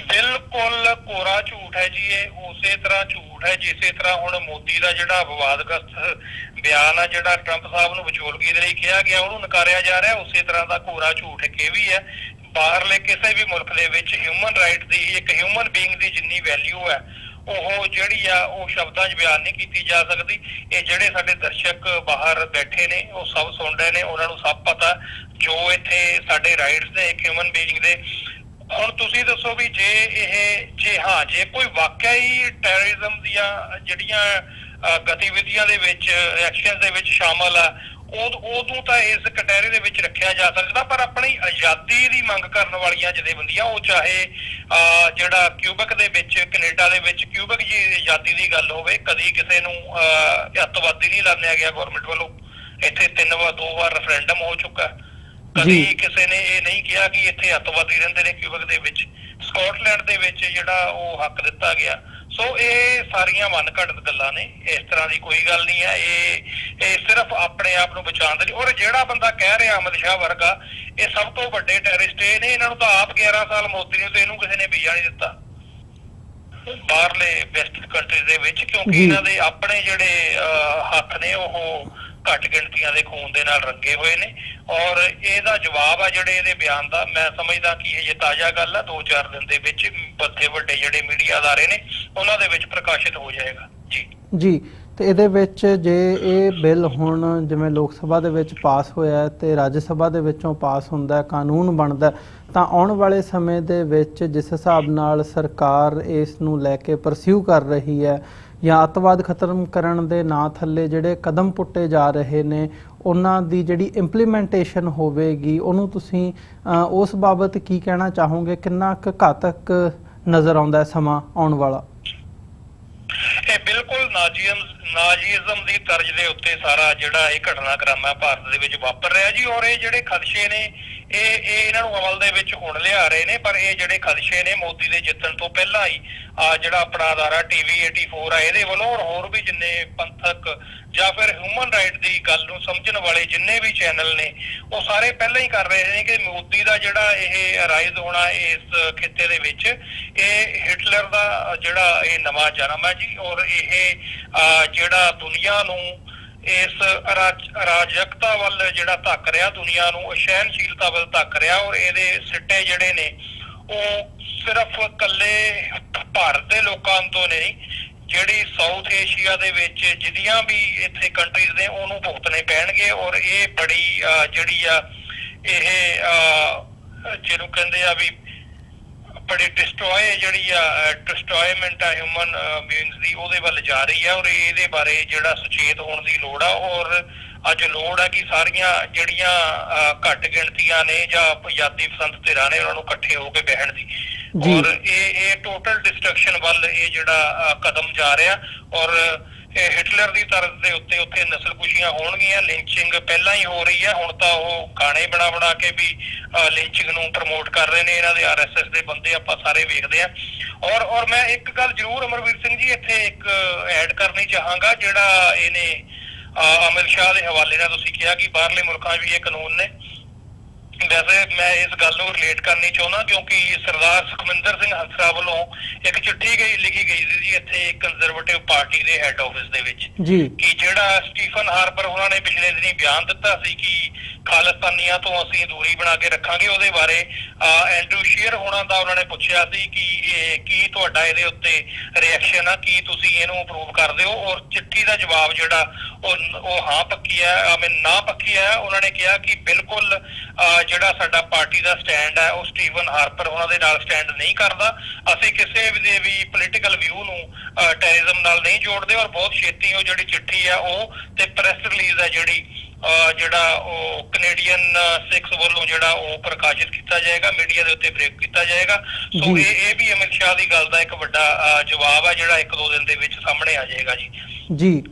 ਬਿਲਕੁਲ ਕੋਰਾ ਝੂਠ ਹੈ ਜੀ, ਇਹ ਉਸੇ ਤਰ੍ਹਾਂ ਝੂਠ ਹੈ ਜਿਸੇ ਤਰ੍ਹਾਂ ਹੁਣ ਮੋਦੀ ਦਾ ਜਿਹੜਾ ਵਿਵਾਦਗ੍ਰਸਤ ਬਿਆਨ ਆ, ਜਿਹੜਾ ਟਰੰਪ ਸਾਹਿਬ ਨੂੰ ਵਿਚੋਲਗੀ ਦੇ ਲਈ ਕਿਹਾ ਗਿਆ, ਉਹਨੂੰ ਨਕਾਰਿਆ ਜਾ ਰਿਹਾ। ਉਸੇ ਤਰ੍ਹਾਂ ਦਾ ਕੋਰਾ ਝੂਠ ਇੱਕ ਇਹ ਵੀ ਹੈ। ਬਾਹਰਲੇ ਕਿਸੇ ਵੀ ਮੁਲਕ ਦੇ ਵਿੱਚ ਹਿਊਮਨ ਰਾਈਟ ਦੀ, ਇੱਕ ਹਿਊਮਨ ਬੀਇੰਗ ਦੀ ਜਿੰਨੀ ਵੈਲਿਊ ਹੈ, ਉਹ ਜਿਹੜੀ ਆ ਉਹ ਸ਼ਬਦਾਂ 'ਚ ਬਿਆਨ ਨਹੀਂ ਕੀਤੀ ਜਾ ਸਕਦੀ। ਇਹ ਜਿਹੜੇ ਸਾਡੇ ਦਰਸ਼ਕ ਬਾਹਰ ਬੈਠੇ ਨੇ ਉਹ ਸਭ ਸੁਣ ਰਹੇ ਨੇ, ਉਹਨਾਂ ਨੂੰ ਸਭ ਪਤਾ ਜੋ ਇੱਥੇ ਸਾਡੇ ਰਾਈਟਸ ਨੇ ਇੱਕ ਹਿਊਮਨ ਬੀਇੰਗ ਦੇ। ਹੁਣ ਤੁਸੀਂ ਦੱਸੋ ਵੀ ਜੇ ਕੋਈ ਵਾਕਿਆ ਹੀ ਟੈਰਰਿਜ਼ਮ ਦੀਆਂ ਜਿਹੜੀਆਂ ਗਤੀਵਿਧੀਆਂ ਦੇ ਵਿੱਚ, ਐਕਸ਼ਨ ਦੇ ਵਿੱਚ ਸ਼ਾਮਲ ਆ, ਉਦੋਂ ਤਾਂ ਇਸ ਕਟਹਿਰੇ ਦੇ ਵਿੱਚ ਰੱਖਿਆ ਜਾ ਸਕਦਾ। ਪਰ ਆਪਣੀ ਆਜ਼ਾਦੀ ਦੀ ਮੰਗ ਕਰਨ ਵਾਲੀਆਂ ਜਥੇਬੰਦੀਆਂ, ਉਹ ਚਾਹੇ ਜਿਹੜਾ ਕਿਊਬਕ ਦੇ ਵਿੱਚ, ਕੈਨੇਡਾ ਦੇ ਵਿੱਚ ਕਿਊਬਕ ਦੀ ਆਜ਼ਾਦੀ ਦੀ ਗੱਲ ਹੋਵੇ, ਕਦੀ ਕਿਸੇ ਨੂੰ ਅੱਤਵਾਦੀ ਨਹੀਂ ਲਾਣਿਆ ਗਿਆ ਗਵਰਨਮੈਂਟ ਵੱਲੋਂ। ਇੱਥੇ 2 ਵਾਰ ਰੈਫਰੈਂਡਮ ਹੋ ਚੁੱਕਾ, ਕਦੀ ਕਿਸੇ ਨੇ ਇਹ ਨਹੀਂ ਕਿਹਾ ਕਿ ਇੱਥੇ ਅੱਤਵਾਦੀ ਰਹਿੰਦੇ ਨੇ ਕਿਊਬਕ ਦੇ ਵਿੱਚ। ਸਕਾਟਲੈਂਡ ਦੇ ਵਿੱਚ ਜਿਹੜਾ ਉਹ ਹੱਕ ਦਿੱਤਾ ਗਿਆ। ਸੋ ਇਹ ਸਾਰੀਆਂ ਮਨਘੜਤ ਗੱਲਾਂ ਨੇ, ਇਸ ਤਰ੍ਹਾਂ ਦੀ ਕੋਈ ਗੱਲ ਨਹੀਂ ਹੈ। ਇਹ ਸਿਰਫ ਆਪਣੇ ਆਪ ਨੂੰ ਬਚਾਉਣ ਦੇ ਲਈ। ਔਰ ਜਿਹੜਾ ਬੰਦਾ ਕਹਿ ਰਿਹਾ ਅਮਿਤ ਸ਼ਾਹ ਵਰਗਾ, ਇਹ ਸਭ ਤੋਂ ਵੱਡੇ ਟੈਰਰਿਸਟ ਇਹ ਨੇ। ਇਹਨਾਂ ਨੂੰ ਤਾਂ ਆਪ 11 ਸਾਲ ਮੋਦੀ ਨੂੰ ਤੇ ਇਹਨੂੰ ਕਿਸੇ ਨੇ ਵੀਜ਼ਾ ਨਹੀਂ ਦਿੱਤਾ ਬਾਹਰਲੇ ਵੈਸਟਰਨ ਕੰਟਰੀ ਦੇ ਵਿੱਚ, ਕਿਉਂਕਿ ਇਹਨਾਂ ਦੇ ਆਪਣੇ ਜਿਹੜੇ ਹੱਥ ਨੇ ਉਹ ਘੱਟ ਗਿਣਤੀਆਂ ਦੇ ਖੂਨ ਦੇ ਨਾਲ ਰੰਗੇ ਹੋਏ ਨੇ। ਔਰ ਇਹਦਾ ਜਵਾਬ ਆ ਜਿਹੜੇ ਇਹਦੇ ਬਿਆਨ ਦਾ, ਮੈਂ ਸਮਝਦਾ ਕਿ ਇਹ ਤਾਜ਼ਾ ਗੱਲ ਆ, 2-4 ਦਿਨ ਦੇ ਵਿੱਚ ਵੱਡੇ ਜਿਹੜੇ ਮੀਡੀਆ ਅਦਾਰੇ ਨੇ ਉਹਨਾਂ ਦੇ ਵਿੱਚ ਪ੍ਰਕਾਸ਼ਿਤ ਹੋ ਜਾਏਗਾ ਜੀ। ਤੇ ਇਹਦੇ ਵਿੱਚ ਜੇ ਇਹ ਬਿੱਲ ਹੁਣ ਜਿਵੇਂ ਲੋਕ ਸਭਾ ਦੇ ਵਿੱਚ ਪਾਸ ਹੋਇਆ ਤੇ ਰਾਜ ਸਭਾ ਦੇ ਵਿੱਚੋਂ ਪਾਸ ਹੁੰਦਾ, ਕਾਨੂੰਨ ਬਣਦਾ, ਤਾਂ ਆਉਣ ਵਾਲੇ ਸਮੇਂ ਦੇ ਵਿੱਚ ਜਿਸ ਹਿਸਾਬ ਨਾਲ ਸਰਕਾਰ ਇਸ ਨੂੰ ਲੈ ਕੇ ਪਰਸਿਊ ਕਰ ਰਹੀ ਹੈ ਜਾਂ ਅੱਤਵਾਦ ਖਤਮ ਕਰਨ ਦੇ ਨਾਂ ਥੱਲੇ ਜਿਹੜੇ ਕਦਮ ਪੁੱਟੇ ਜਾ ਰਹੇ ਨੇ, ਉਹਨਾਂ ਦੀ ਜਿਹੜੀ ਇੰਪਲੀਮੈਂਟੇਸ਼ਨ ਹੋਵੇਗੀ, ਉਹਨੂੰ ਤੁਸੀਂ ਉਸ ਬਾਬਤ ਕੀ ਕਹਿਣਾ ਚਾਹੋਗੇ? ਕਿੰਨਾ ਕੁ ਘਾਤਕ ਨਜ਼ਰ ਆਉਂਦਾ ਸਮਾਂ ਆਉਣ ਵਾਲਾ? ਇਹ ਬਿਲਕੁਲ ਨਾਜ਼ੀਜ਼ਮ ਦੀ ਤਰਜ਼ ਦੇ ਉੱਤੇ ਸਾਰਾ ਜਿਹੜਾ ਇਹ ਘਟਨਾਕ੍ਰਮ ਹੈ ਭਾਰਤ ਦੇ ਵਿੱਚ ਵਾਪਰ ਰਿਹਾ ਜੀ। ਔਰ ਇਹ ਜਿਹੜੇ ਖਦਸ਼ੇ ਨੇ ਇਹ ਇਹਨਾਂ ਨੂੰ ਅਮਲ ਦੇ ਵਿੱਚ ਹੁਣ ਲਿਆ ਰਹੇ ਨੇ। ਪਰ ਇਹ ਜਿਹੜੇ ਖਦਸ਼ੇ ਨੇ ਮੋਦੀ ਦੇ ਜਿੱਤਣ ਤੋਂ ਪਹਿਲਾਂ ਹੀ ਜਿਹੜਾ ਆਪਣਾ ਅਦਾਰਾ TV 84 ਆ ਇਹਦੇ ਵੱਲੋਂ, ਔਰ ਹੋਰ ਵੀ ਜਿੰਨੇ ਪੰਥਕ ਜਾਂ ਫਿਰ ਹਿਊਮਨ ਰਾਈਟ ਦੀ ਗੱਲ ਨੂੰ ਸਮਝਣ ਵਾਲੇ ਜਿੰਨੇ ਵੀ ਚੈਨਲ ਨੇ, ਉਹ ਸਾਰੇ ਪਹਿਲਾਂ ਹੀ ਕਰ ਰਹੇ ਨੇ ਕਿ ਮੋਦੀ ਦਾ ਜਿਹੜਾ ਇਹ ਰਾਈਜ਼ ਹੋਣਾ ਇਸ ਖਿੱਤੇ ਦੇ ਵਿੱਚ, ਇਹ ਹਿਟਲਰ ਦਾ ਜਿਹੜਾ ਇਹ ਨਵਾਂ ਜਨਮ ਹੈ ਜੀ। ਔਰ ਇਹ ਜਿਹੜਾ ਦੁਨੀਆ ਨੂੰ ਇਸ ਅਰਾਜਕਤਾ ਵੱਲ ਜਿਹੜਾ ਧੱਕ ਰਿਹਾ, ਦੁਨੀਆ ਨੂੰ ਅਸਹਿਣਸ਼ੀਲਤਾ ਵੱਲ ਧੱਕ ਰਿਹਾ। ਔਰ ਇਹਦੇ ਸਿੱਟੇ ਜਿਹੜੇ ਨੇ ਉਹ ਸਿਰਫ ਇਕੱਲੇ ਭਾਰਤ ਦੇ ਲੋਕਾਂ ਤੋਂ ਨਹੀਂ, ਜਿਹੜੀ ਸਾਊਥ ਏਸ਼ੀਆ ਦੇ ਵਿੱਚ ਜਿੰਨੀਆਂ ਵੀ ਇੱਥੇ ਕੰਟਰੀਜ਼ ਨੇ ਉਹਨੂੰ ਭੁਗਤਣੇ ਪੈਣਗੇ। ਔਰ ਇਹ ਬੜੀ ਜਿਹੜੀ ਆ ਇਹ ਜਿਹਨੂੰ ਕਹਿੰਦੇ ਆ ਵੀ ਬੜੀ ਡਿਸਟਰੋਇਮੈਂਟ ਆ ਹਿਊਮਨ ਬੀਇੰਗਸ ਦੀ, ਉਹਦੇ ਵੱਲ ਜਾ ਰਹੀ ਹੈ। ਔਰ ਇਹਦੇ ਬਾਰੇ ਜਿਹੜਾ ਸੁਚੇਤ ਹੋਣ ਦੀ ਲੋੜ ਆ। ਔਰ ਅੱਜ ਲੋੜ ਆ ਕਿ ਸਾਰੀਆਂ ਜਿਹੜੀਆਂ ਘੱਟ ਗਿਣਤੀਆਂ ਨੇ ਜਾਂ ਆਜ਼ਾਦੀ ਪਸੰਦ ਧਿਰਾਂ ਨੇ ਉਹਨਾਂ ਨੂੰ ਇਕੱਠੇ ਹੋ ਕੇ ਬਹਿਣ ਦੀ। ਔਰ ਇਹ ਟੋਟਲ ਡਿਸਟਰਕਸ਼ਨ ਵੱਲ ਇਹ ਜਿਹੜਾ ਕਦਮ ਜਾ ਰਿਹਾ। ਔਰ ਹਿਟਲਰ ਦੀ ਤਰਜ਼ ਦੇ ਉੱਤੇ ਉੱਥੇ ਨਸਲਕੁਸ਼ੀਆਂ ਹੋਣਗੀਆਂ, ਲਿੰਚਿੰਗ ਪਹਿਲਾਂ ਹੀ ਹੋ ਰਹੀ ਹੈ। ਹੁਣ ਤਾਂ ਉਹ ਗਾਣੇ ਬਣਾ ਕੇ ਵੀ ਲਿੰਚਿੰਗ ਨੂੰ ਪ੍ਰਮੋਟ ਕਰ ਰਹੇ ਨੇ। ਇਹਨਾਂ ਦੇ RSS ਦੇ ਬੰਦੇ ਆਪਾਂ ਸਾਰੇ ਵੇਖਦੇ ਆ। ਔਰ ਮੈਂ ਇੱਕ ਗੱਲ ਜ਼ਰੂਰ ਅਮਰਵੀਰ ਸਿੰਘ ਜੀ ਇੱਥੇ ਇੱਕ ਐਡ ਕਰਨੀ ਚਾਹਾਂਗਾ, ਜਿਹੜਾ ਇਹਨੇ ਅਮਿਤ ਸ਼ਾਹ ਦੇ ਹਵਾਲੇ ਨਾਲ ਤੁਸੀਂ ਕਿਹਾ ਕਿ ਬਾਹਰਲੇ ਮੁਲਕਾਂ 'ਚ ਵੀ ਇਹ ਕਾਨੂੰਨ ਨੇ। ਵੈਸੇ ਮੈਂ ਇਸ ਗੱਲ ਨੂੰ ਰਿਲੇਟ ਕਰਨੀ ਚਾਹੁੰਦਾ ਕਿਉਂਕਿ ਸਰਦਾਰ ਸੁਖਮਿੰਦਰ ਸਿੰਘ ਹੰਸਰਾ ਵੱਲੋਂ ਇੱਕ ਚਿੱਠੀ ਲਿਖੀ ਗਈ ਸੀ ਜੀ ਇੱਥੇ ਕੰਜ਼ਰਵੇਟਿਵ ਪਾਰਟੀ ਦੇ ਹੈੱਡ ਆਫਿਸ ਦੇ ਵਿੱਚ ਕਿ ਜਿਹੜਾ ਸਟੀਫਨ ਹਾਰਪਰ ਉਹਨਾਂ ਨੇ ਪਿਛਲੇ ਦਿਨੀ ਬਿਆਨ ਦਿੱਤਾ ਸੀ ਕਿ ਖਾਲਿਸਤਾਨੀਆਂ ਤੋਂ ਅਸੀਂ ਦੂਰੀ ਬਣਾ ਕੇ ਰੱਖਾਂਗੇ, ਉਹਦੇ ਬਾਰੇ ਐਂਡਰੂ ਸ਼ੀਅਰ ਹੋਣਾ ਦਾ ਉਹਨਾਂ ਨੇ ਪੁੱਛਿਆ ਸੀ ਕਿ ਕੀ ਤੁਹਾਡਾ ਇਹਦੇ ਉੱਤੇ ਰਿਐਕਸ਼ਨ ਆ, ਕੀ ਤੁਸੀਂ ਇਹਨੂੰ ਅਪਰੂਵ ਕਰਦੇ ਹੋ। ਔਰ ਚਿੱਠੀ ਦਾ ਜਵਾਬ ਜਿਹੜਾ ਉਹ ਹਾਂ ਪੱਕੀ ਹੈ, ਨਾ ਪੱਕੀ ਹੈ। ਉਹਨਾਂ ਨੇ ਕਿਹਾ ਕਿ ਬਿਲਕੁਲ ਜਿਹੜਾ ਸਾਡਾ ਪਾਰਟੀ ਦਾ ਸਟੈਂਡ ਹੈ ਉਹ ਸਟੀਫਨ ਹਾਰਪਰ ਉਹਨਾਂ ਦੇ ਨਾਲ ਸਟੈਂਡ ਨਹੀਂ ਕਰਦਾ। ਅਸੀਂ ਕਿਸੇ ਵੀ ਪੋਲੀਟੀਕਲ ਵਿਊ ਨੂੰ ਟੈਰਰਿਜ਼ਮ ਨਾਲ ਨਹੀਂ ਜੋੜਦੇ। ਔਰ ਬਹੁਤ ਛੇਤੀ ਉਹ ਜਿਹੜੀ ਚਿੱਠੀ ਹੈ ਉਹ ਤੇ ਪ੍ਰੈਸ ਰਿਲੀਜ਼ ਹੈ ਜਿਹੜਾ ਉਹ ਕੈਨੇਡੀਅਨ ਸਿੱਖਸ ਵੱਲੋਂ ਜਿਹੜਾ ਉਹ ਪ੍ਰਕਾਸ਼ਿਤ ਕੀਤਾ ਜਾਏਗਾ, ਮੀਡੀਆ ਦੇ ਉੱਤੇ ਬ੍ਰੇਕ ਕੀਤਾ ਜਾਏਗਾ। ਸੋ ਇਹ ਵੀ ਅਮਿਤ ਸ਼ਾਹ ਦੀ ਗੱਲ ਦਾ ਇੱਕ ਵੱਡਾ ਜਵਾਬ ਹੈ ਜਿਹੜਾ 1-2 ਦਿਨ ਦੇ ਵਿੱਚ ਸਾਹਮਣੇ ਆ ਜਾਏਗਾ ਜੀ।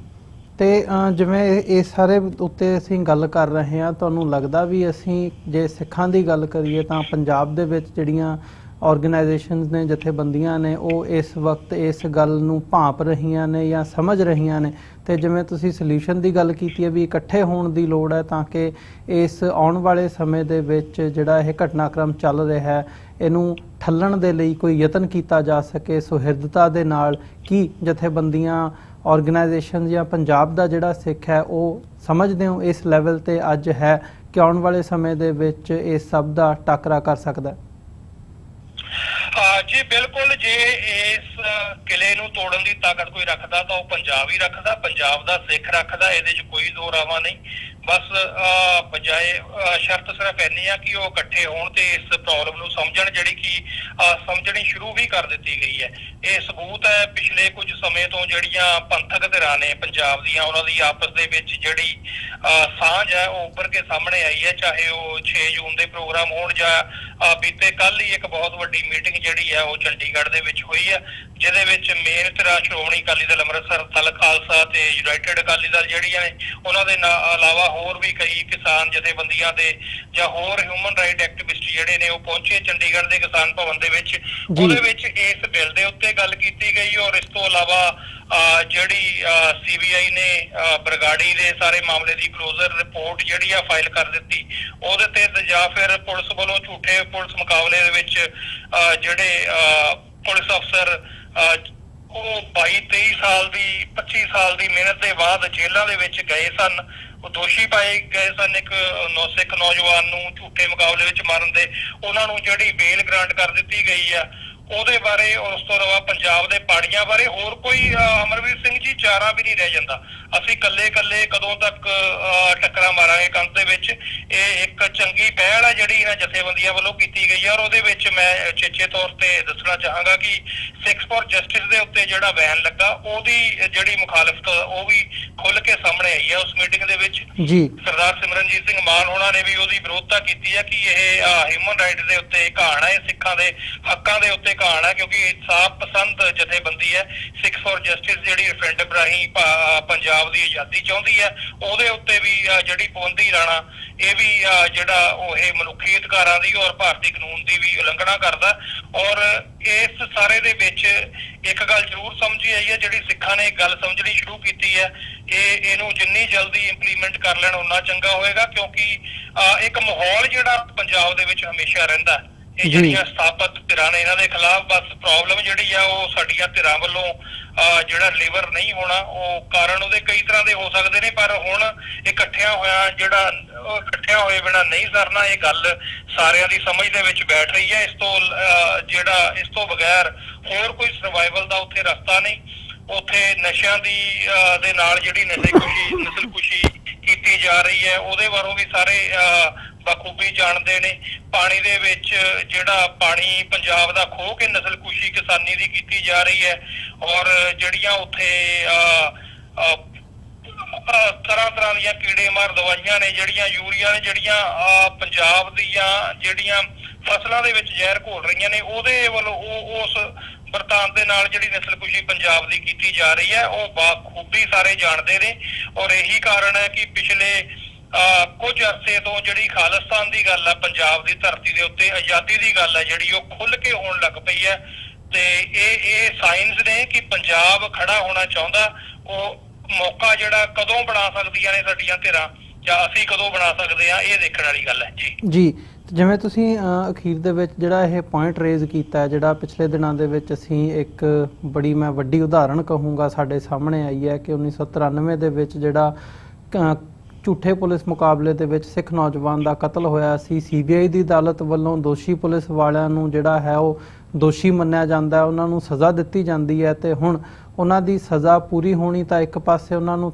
ਤੇ ਜਿਵੇਂ ਇਹ ਸਾਰੇ ਉੱਤੇ ਅਸੀਂ ਗੱਲ ਕਰ ਰਹੇ ਹਾਂ, ਤੁਹਾਨੂੰ ਲੱਗਦਾ ਵੀ ਅਸੀਂ ਜੇ ਸਿੱਖਾਂ ਦੀ ਗੱਲ ਕਰੀਏ ਤਾਂ ਪੰਜਾਬ ਦੇ ਵਿੱਚ ਜਿਹੜੀਆਂ ਆਰਗੇਨਾਈਜੇਸ਼ਨਸ ਨੇ, ਜਥੇਬੰਦੀਆਂ ਨੇ, ਉਹ ਇਸ ਵਕਤ ਇਸ ਗੱਲ ਨੂੰ ਭਾਂਪ ਰਹੀਆਂ ਨੇ ਜਾਂ ਸਮਝ ਰਹੀਆਂ ਨੇ? ਤੇ ਜਿਵੇਂ ਤੁਸੀਂ ਸੋਲਿਊਸ਼ਨ ਦੀ ਗੱਲ ਕੀਤੀ ਹੈ ਵੀ ਇਕੱਠੇ ਹੋਣ ਦੀ ਲੋੜ ਹੈ ਤਾਂ ਕਿ ਇਸ ਆਉਣ ਵਾਲੇ ਸਮੇਂ ਦੇ ਵਿੱਚ ਜਿਹੜਾ ਇਹ ਘਟਨਾਕ੍ਰਮ ਚੱਲ ਰਿਹਾ ਹੈ ਇਹਨੂੰ ਠੱਲਣ ਦੇ ਲਈ ਕੋਈ ਯਤਨ ਕੀਤਾ ਜਾ ਸਕੇ ਸੁਹਿਰਦਤਾ ਦੇ ਨਾਲ। ਕੀ ਜਥੇਬੰਦੀਆਂ, ਆਰਗੇਨਾਈਜੇਸ਼ਨ ਜਾਂ ਪੰਜਾਬ ਦਾ ਜਿਹੜਾ ਸਿੱਖ ਹੈ ਉਹ ਸਮਝਦੇ ਹੋ ਇਸ ਲੈਵਲ ਤੇ ਅੱਜ ਹੈ ਕਿ ਆਉਣ ਵਾਲੇ ਸਮੇਂ ਦੇ ਵਿੱਚ ਇਸ ਸਭ ਦਾ ਟਾਕਰਾ ਕਰ ਸਕਦਾ ਹੈ? ਜੀ ਬਿਲਕੁਲ। ਜੇ ਇਸ ਕਿਲੇ ਨੂੰ ਤੋੜਨ ਦੀ ਤਾਕਤ ਕੋਈ ਰੱਖਦਾ ਤਾਂ ਉਹ ਪੰਜਾਬ ਹੀ ਰੱਖਦਾ, ਪੰਜਾਬ ਦਾ ਸਿੱਖ ਰੱਖਦਾ। ਇਹਦੇ 'ਚ ਕੋਈ ਦੋ ਰਾਵਾਂ ਨਹੀਂ। ਬਸ ਬਜਾਏ ਸ਼ਰਤ ਸਿਰਫ ਇੰਨੀ ਆ ਕਿ ਉਹ ਇਕੱਠੇ ਹੋਣ ਤੇ ਇਸ ਪ੍ਰੋਬਲਮ ਨੂੰ ਸਮਝਣ, ਜਿਹੜੀ ਕਿ ਸਮਝਣੀ ਸ਼ੁਰੂ ਵੀ ਕਰ ਦਿੱਤੀ ਗਈ ਹੈ। ਇਹ ਸਬੂਤ ਹੈ ਪਿਛਲੇ ਕੁਝ ਸਮੇਂ ਤੋਂ ਜਿਹੜੀਆਂ ਪੰਥਕ ਧਿਰਾਂ ਨੇ ਪੰਜਾਬ ਦੀਆਂ, ਉਹਨਾਂ ਦੀ ਆਪਸ ਦੇ ਵਿੱਚ ਜਿਹੜੀ ਸਾਂਝ ਹੈ ਉਹ ਉੱਭਰ ਕੇ ਸਾਹਮਣੇ ਆਈ ਹੈ। ਚਾਹੇ ਉਹ 6 ਜੂਨ ਦੇ ਪ੍ਰੋਗਰਾਮ ਹੋਣ ਜਾਂ ਬੀਤੇ ਕੱਲ ਹੀ ਇੱਕ ਬਹੁਤ ਵੱਡੀ ਮੀਟਿੰਗ ਜਿਹੜੀ ਹੈ ਉਹ ਚੰਡੀਗੜ੍ਹ ਦੇ ਵਿੱਚ ਹੋਈ ਹੈ, ਜਿਹਦੇ ਵਿੱਚ ਮੇਨ ਧਿਰਾਂ ਸ਼੍ਰੋਮਣੀ ਅਕਾਲੀ ਦਲ ਅੰਮ੍ਰਿਤਸਰ, ਦਲ ਖਾਲਸਾ ਤੇ ਯੂਨਾਈਟਿਡ ਅਕਾਲੀ ਦਲ ਜਿਹੜੀਆਂ ਨੇ, ਉਹਨਾਂ ਦੇ ਇਲਾਵਾ ਹੋਰ ਵੀ ਕਈ ਕਿਸਾਨ ਜਥੇਬੰਦੀਆਂ ਦੇ ਜਾਂ ਹੋਰ ਹਿਊਮਨ ਰਾਈਟ ਐਕਟਿਵਿਸਟ ਜਿਹੜੇ ਨੇ ਉਹ ਪਹੁੰਚੇ ਚੰਡੀਗੜ੍ਹ ਦੇ ਕਿਸਾਨ ਭਵਨ ਦੇ ਵਿੱਚ। ਉਹਦੇ ਵਿੱਚ ਇਸ ਬਿੱਲ ਦੇ ਉੱਤੇ ਗੱਲ ਕੀਤੀ ਗਈ। ਔਰ ਇਸ ਤੋਂ ਇਲਾਵਾ ਜਿਹੜੀ CBI ਨੇ ਬਰਗਾੜੀ ਦੇ ਸਾਰੇ ਮਾਮਲੇ ਦੀ ਕਲੋਜ਼ਰ ਰਿਪੋਰਟ ਜਿਹੜੀ ਆ ਫਾਈਲ ਕਰ ਦਿੱਤੀ, ਉਹਦੇ ਤੇ ਜਾਂ ਫਿਰ ਪੁਲਿਸ ਵੱਲੋਂ ਝੂਠੇ ਪੁਲਿਸ ਮੁਕਾਬਲੇ ਦੇ ਵਿੱਚ ਜਿਹੜੇ ਪੁਲਿਸ ਅਫਸਰ ਉਹ 22-23 ਸਾਲ ਦੀ 25 ਸਾਲ ਦੀ ਮਿਹਨਤ ਦੇ ਬਾਅਦ ਜੇਲ੍ਹਾਂ ਦੇ ਵਿੱਚ ਗਏ ਸਨ, ਉਹ ਦੋਸ਼ੀ ਪਾਏ ਗਏ ਸਨ ਇੱਕ ਸਿੱਖ ਨੌਜਵਾਨ ਨੂੰ ਝੂਠੇ ਮੁਕਾਬਲੇ ਵਿੱਚ ਮਾਰਨ ਦੇ, ਉਹਨਾਂ ਨੂੰ ਜਿਹੜੀ ਬੇਲ ਗ੍ਰਾਂਟ ਕਰ ਦਿੱਤੀ ਗਈ ਆ ਉਹਦੇ ਬਾਰੇ। ਔਰ ਉਸ ਤੋਂ ਇਲਾਵਾ ਪੰਜਾਬ ਦੇ ਪਾੜੀਆਂ ਬਾਰੇ ਹੋਰ ਕੋਈ ਅਮਰਵੀਰ ਸਿੰਘ ਜੀ ਚਾਰਾ ਵੀ ਨਹੀਂ ਰਹਿ ਜਾਂਦਾ। ਅਸੀਂ ਕੱਲੇ ਕਦੋਂ ਤੱਕ ਟੱਕਰਾਂ ਮਾਰਾਂਗੇ ਕੰਧ ਦੇ ਵਿੱਚ। ਇਹ ਇੱਕ ਚੰਗੀ ਪਹਿਲ ਹੈ ਜਿਹੜੀ ਇਹਨਾਂ ਜਥੇਬੰਦੀਆਂ ਵੱਲੋਂ ਕੀਤੀ ਗਈ ਹੈ। ਔਰ ਉਹਦੇ ਵਿੱਚ ਮੈਂ ਚੇਚੇ ਤੌਰ ਤੇ ਦੱਸਣਾ ਚਾਹਾਂਗਾ ਕਿ ਸਿੱਖਸ ਫॉर ਜਸਟਿਸ ਦੇ ਉੱਤੇ ਜਿਹੜਾ ਬੈਨ ਲੱਗਾ ਉਹਦੀ ਜਿਹੜੀ ਮੁਖਾਲਫਤ ਉਹ ਵੀ ਖੁੱਲ ਕੇ ਸਾਹਮਣੇ ਆਈ ਹੈ ਉਸ ਮੀਟਿੰਗ ਦੇ ਵਿੱਚ। ਸਰਦਾਰ ਸਿਮਰਨਜੀਤ ਸਿੰਘ ਮਾਨ ਹੋਣਾ ਨੇ ਵੀ ਉਹਦੀ ਵਿਰੋਧਤਾ ਕੀਤੀ ਹੈ ਕਿ ਇਹ ਹਿਊਮਨ ਰਾਈਟ ਦੇ ਉੱਤੇ ਘਾਣ ਹੈ, ਸਿੱਖਾਂ ਦੇ ਹੱਕਾਂ ਦੇ ਉੱਤੇ ਘਾਣ ਹੈ, ਕਿਉਂਕਿ ਇਨਸਾਫ ਪਸੰਦ ਜਥੇਬੰਦੀ ਹੈ। ਸਿੱਖਸ ਫॉर ਜਸਟਿਸ ਜਿਹੜੀ ਰੈਫਰੈਂਡਮ ਰਾਹੀਂ ਪੰਜਾਬ ਦੀ ਆਜ਼ਾਦੀ ਚਾਹੁੰਦੀ ਹੈ, ਉਹਦੇ ਉੱਤੇ ਵੀ ਜਿਹੜੀ ਪਾਬੰਦੀ ਲਾਣਾ ਇਹ ਵੀ ਜਿਹੜਾ ਉਹ ਇਹ ਮਨੁੱਖੀ ਅਧਿਕਾਰਾਂ ਦੀ ਔਰ ਭਾਰਤੀ ਕਾਨੂੰਨ ਦੀ ਵੀ ਉਲੰਘਣਾ ਕਰਦਾ। ਔਰ ਇਸ ਸਾਰੇ ਦੇ ਵਿੱਚ ਇੱਕ ਗੱਲ ਜ਼ਰੂਰ ਸਮਝੀ ਆਈ ਹੈ, ਜਿਹੜੀ ਸਿੱਖਾਂ ਨੇ ਗੱਲ ਸਮਝਣੀ ਸ਼ੁਰੂ ਕੀਤੀ ਹੈ, ਇਹਨੂੰ ਜਿੰਨੀ ਜਲਦੀ ਇੰਪਲੀਮੈਂਟ ਕਰ ਲੈਣ ਉਨਾ ਚੰਗਾ ਹੋਏਗਾ, ਕਿਉਂਕਿ ਇੱਕ ਮਾਹੌਲ ਜਿਹੜਾ ਪੰਜਾਬ ਦੇ ਵਿੱਚ ਹਮੇਸ਼ਾ ਰਹਿੰਦਾ। ਇਹ ਜਿਹੜੀਆਂ ਸਥਾਪਤ ਧਿਰਾਂ ਨੇ ਇਹਨਾਂ ਦੇ ਖਿਲਾਫ ਬਸ ਪ੍ਰੋਬਲਮ ਜਿਹੜੀ ਆ ਉਹ ਸਾਡੀਆਂ ਧਿਰਾਂ ਵੱਲੋਂ ਜਿਹੜਾ ਲੀਵਰ ਨਹੀਂ ਹੋਣਾ, ਉਹ ਕਾਰਨ ਉਹਦੇ ਕਈ ਤਰ੍ਹਾਂ ਦੇ ਹੋ ਸਕਦੇ ਨੇ, ਪਰ ਹੁਣ ਇਕੱਠਿਆਂ ਹੋਏ ਬਿਨਾਂ ਨਹੀਂ ਸਰਨਾ। ਇਹ ਗੱਲ ਸਾਰਿਆਂ ਦੀ ਸਮਝ ਦੇ ਵਿੱਚ ਬੈਠ ਰਹੀ ਹੈ। ਇਸ ਤੋਂ ਬਗੈਰ ਹੋਰ ਕੋਈ ਸਰਵਾਈਵਲ ਦਾ ਉੱਥੇ ਰਸਤਾ ਨਹੀਂ। ਉੱਥੇ ਨਸ਼ਿਆਂ ਦੇ ਨਾਲ ਜਿਹੜੀ ਨਸਲਕੁਸ਼ੀ ਕੀਤੀ ਜਾ ਰਹੀ ਹੈ ਉਹਦੇ ਬਾਰੇ ਵੀ ਸਾਰੇ ਬਖੂਬੀ ਜਾਣਦੇ ਨੇ। ਪਾਣੀ ਦੇ ਵਿੱਚ ਜਿਹੜਾ ਪਾਣੀ ਪੰਜਾਬ ਦਾ ਖੋਹ ਕੇ ਨਸਲਕੁਸ਼ੀ ਕਿਸਾਨੀ ਦੀ ਕੀਤੀ ਜਾ ਰਹੀ ਹੈ, ਔਰ ਜਿਹੜੀਆਂ ਉੱਥੇ ਤਰ੍ਹਾਂ ਤਰ੍ਹਾਂ ਦੀਆਂ ਕੀੜੇ ਮਾਰ ਦਵਾਈਆਂ ਨੇ, ਜਿਹੜੀਆਂ ਯੂਰੀਆ ਨੇ, ਜਿਹੜੀਆਂ ਪੰਜਾਬ ਦੀਆਂ ਜਿਹੜੀਆਂ ਫਸਲਾਂ ਦੇ ਵਿੱਚ ਜ਼ਹਿਰ ਘੋਲ ਰਹੀਆਂ ਨੇ, ਉਹਦੇ ਵੱਲੋਂ ਉਸ ਵਰਤਾਂਤ ਦੇ ਨਾਲ ਜਿਹੜੀ ਨਸਲਕੁਸ਼ੀ ਪੰਜਾਬ ਦੀ ਕੀਤੀ ਜਾ ਰਹੀ ਹੈ ਉਹ ਬਾਖੂਬੀ ਸਾਰੇ ਜਾਣਦੇ ਨੇ। ਔਰ ਇਹੀ ਕਾਰਨ ਹੈ ਕਿ ਪਿਛਲੇ ਕੁਝ ਅਰਸੇ ਤੋਂ ਜਿਹੜੀ ਖਾਲਿਸਤਾਨ ਦੀ ਗੱਲ ਹੈ, ਪੰਜਾਬ ਦੀ ਧਰਤੀ ਦੇ ਉੱਤੇ ਆਜ਼ਾਦੀ ਦੀ ਗੱਲ ਹੈ ਜਿਹੜੀ, ਉਹ ਖੁੱਲ ਕੇ ਹੋਣ ਲੱਗ ਪਈ ਹੈ। ਤੇ ਇਹ ਸਾਇੰਸ ਨੇ ਕਿ ਪੰਜਾਬ ਖੜਾ ਹੋਣਾ ਚਾਹੁੰਦਾ, ਉਹ ਮੌਕਾ ਜਿਹੜਾ ਕਦੋਂ ਬਣਾ ਸਕਦੀਆਂ ਨੇ ਸਾਡੀਆਂ ਧਿਰਾਂ, ਜਾਂ ਅਸੀਂ ਕਦੋਂ ਬਣਾ ਸਕਦੇ ਆ, ਇਹ ਦੇਖਣ ਵਾਲੀ ਗੱਲ ਹੈ ਜੀ। ਜਿਵੇਂ ਤੁਸੀਂ ਅਖੀਰ ਦੇ ਵਿੱਚ ਜਿਹੜਾ ਇਹ ਪੁਆਇੰਟ ਰੇਜ਼ ਕੀਤਾ ਹੈ, ਜਿਹੜਾ ਪਿਛਲੇ ਦਿਨਾਂ ਦੇ ਵਿੱਚ ਅਸੀਂ ਇੱਕ ਮੈਂ ਵੱਡੀ ਉਦਾਹਰਣ ਕਹੂੰਗਾ ਸਾਡੇ ਸਾਹਮਣੇ ਆਈ ਹੈ ਕਿ 1993 ਦੇ ਵਿੱਚ ਜਿਹੜਾ ਝੂਠੇ ਪੁਲਿਸ ਮੁਕਾਬਲੇ ਦੇ ਵਿੱਚ ਸਿੱਖ ਨੌਜਵਾਨ ਦਾ ਕਤਲ ਹੋਇਆ ਸੀ, CBI ਦੀ ਅਦਾਲਤ ਵੱਲੋਂ ਦੋਸ਼ੀ ਪੁਲਿਸ ਵਾਲਿਆਂ ਨੂੰ ਜਿਹੜਾ ਹੈ ਉਹ ਦੋਸ਼ੀ ਮੰਨਿਆ ਜਾਂਦਾ ਹੈ, ਉਹਨਾਂ ਨੂੰ ਸਜ਼ਾ ਦਿੱਤੀ ਜਾਂਦੀ ਹੈ। ਤੇ ਹੁਣ ਉਹਨਾਂ ਦੀ ਸਜ਼ਾ ਪੂਰੀ ਹੋਣੀ ਤਾਂ ਇੱਕ ਪਾਸੇ ਉਹਨਾਂ ਨੂੰ